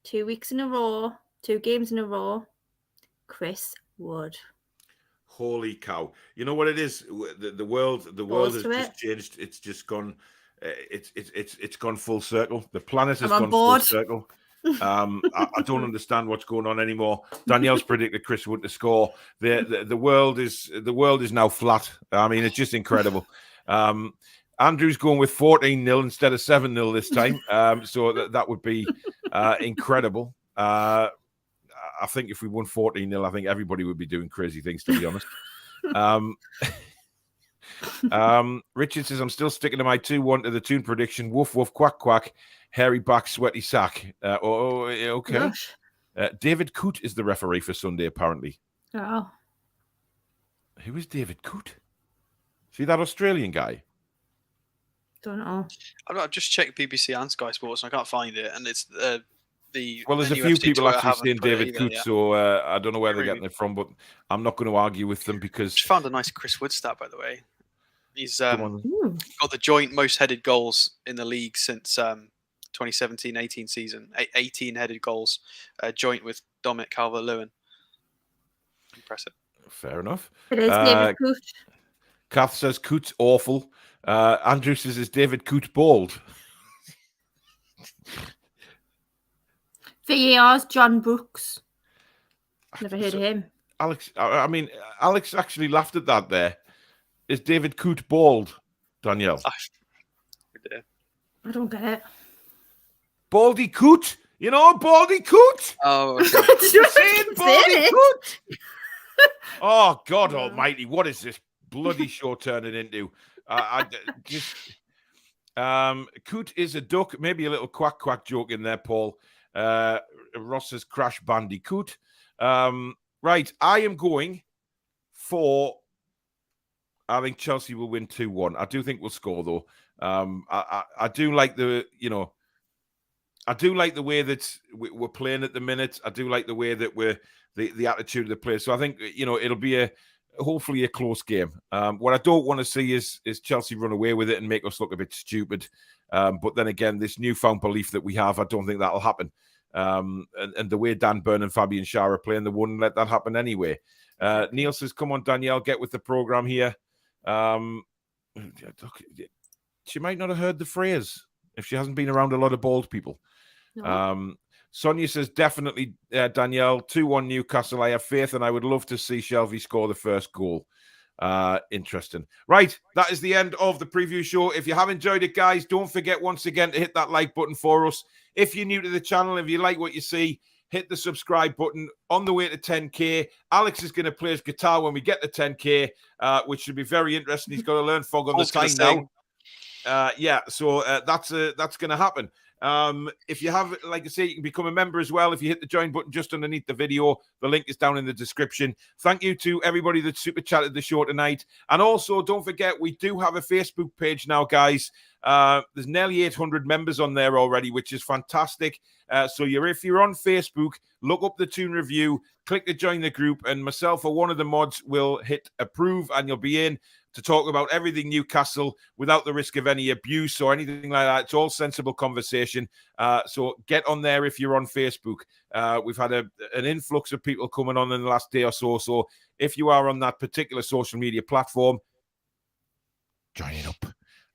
S3: 2 weeks in a row, 2 games in a row, Chris Wood.
S2: Holy cow! You know what it is? The world has just changed. It's just gone. It's gone full circle. The planet has gone full circle. I don't understand what's going on anymore. Danielle's predicted Chris Wood to score. The world is now flat. I mean, it's just incredible. Andrew's going with 14-0 instead of 7-0 this time. So that would be incredible. I think if we won 14-0, I think everybody would be doing crazy things, to be honest. Richard says, I'm still sticking to my 2-1 to the Toon prediction. Woof, woof, quack, quack. Hairy back, sweaty sack. Okay. David Coote is the referee for Sunday, apparently.
S3: Oh.
S2: Who is David Coote? See that Australian guy?
S3: Don't know.
S4: I've just checked BBC and Sky Sports, and I can't find it. And it's
S2: there's a few people actually saying David Coote, so I don't know where they're getting it from, but I'm not going to argue with them because...
S4: Just found a nice Chris Wood stat, by the way. He's got the joint most headed goals in the league since 2017-18 season. 18 headed goals, joint with Dominic Calvert-Lewin. Impressive.
S2: Fair enough.
S3: It is David Coote.
S2: Kath says Coote's awful. Andrew says, is David Coote bald?
S3: VAR's John Brooks. Never heard of him.
S2: Alex actually laughed at that there. Is David Coote bald, Danielle?
S3: I don't get it.
S2: Baldy Coote? You know, Baldy Coote?
S4: Oh, okay.
S2: Saying Baldy Coote? Oh, God almighty. What is this bloody show turning into? Coote is a duck. Maybe a little quack quack joke in there, Paul. Ross says Crash Bandicoot. Right, I am going for... I think Chelsea will win 2-1. I do think we'll score, though. I do like the, I do like the way that we're playing at the minute. I do like the way that we're the attitude of the players. So I think, it'll be a hopefully a close game. What I don't want to see is Chelsea run away with it and make us look a bit stupid. But then again, this newfound belief that we have, I don't think that'll happen. And the way Dan Burn and Fabian Schär are playing, they wouldn't let that happen anyway. Neil says, come on, Danielle, get with the program here. She might not have heard the phrase if she hasn't been around a lot of bald people.
S3: No.
S2: Sonia says, definitely, Danielle, 2-1 Newcastle. I have faith, and I would love to see Shelby score the first goal. Interesting. Right, that is the end of the preview show. If you have enjoyed it, guys, don't forget once again to hit that like button for us. If you're new to the channel, if you like what you see, hit the subscribe button. On the way to 10K, Alex is going to play his guitar when we get to 10K, which should be very interesting. He's got to learn Fog on the Time now. So that's going to happen. If you have, like I say, you can become a member as well. If you hit the join button just underneath the video, the link is down in the description. Thank you to everybody that super chatted the show tonight. And also, don't forget, we do have a Facebook page now, guys. There's nearly 800 members on there already, which is fantastic. So if you're on Facebook, look up the Toon Review, click to join the group, and myself or one of the mods will hit approve, and you'll be in to talk about everything Newcastle without the risk of any abuse or anything like that. It's all sensible conversation. So get on there if you're on Facebook. We've had an influx of people coming on in the last day or so. So if you are on that particular social media platform, join it up.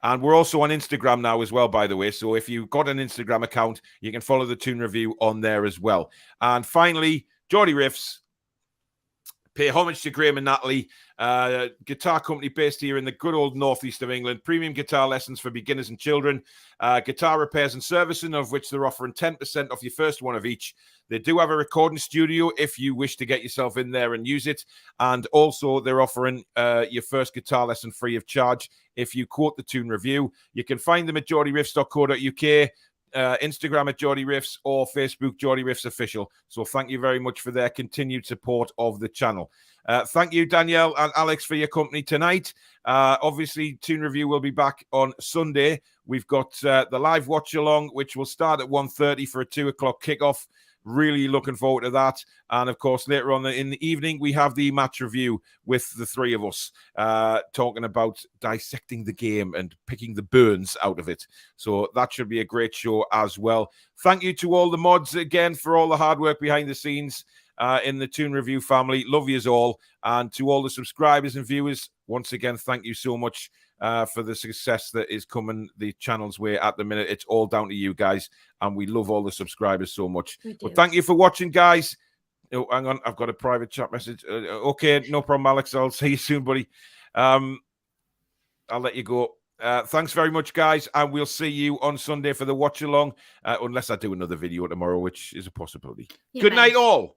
S2: And we're also on Instagram now as well, by the way. So if you've got an Instagram account, you can follow the Toon Review on there as well. And finally, Geordie Riffs. Pay homage to Graham and Natalie, guitar company based here in the good old northeast of England. Premium guitar lessons for beginners and children. Guitar repairs and servicing, of which they're offering 10% off your first one of each. They do have a recording studio if you wish to get yourself in there and use it. And also, they're offering your first guitar lesson free of charge if you quote the Toon Review. You can find them at geordieriffs.co.uk. Instagram at Geordie Riffs, or Facebook Geordie Riffs Official. So thank you very much for their continued support of the channel. Thank you, Danielle and Alex, for your company tonight. Obviously, Toon Review will be back on Sunday. We've got the live watch along, which will start at 1:30 for a 2 o'clock kickoff. Really looking forward to that. And of course, later on in the evening, we have the match review with the three of us talking about dissecting the game and picking the burns out of it. So that should be a great show as well. Thank you to all the mods again for all the hard work behind the scenes in the Toon Review family. Love yous all. And to all the subscribers and viewers, once again, thank you so much for the success that is coming the channel's way at the minute. It's all down to you guys, and we love all the subscribers so much. But thank you for watching, guys. Oh, hang on, I've got a private chat message. Okay, no problem, Alex. I'll see you soon, buddy. I'll let you go. Thanks very much, guys, and we'll see you on Sunday for the watch along, unless I do another video tomorrow, which is a possibility. Good night, all.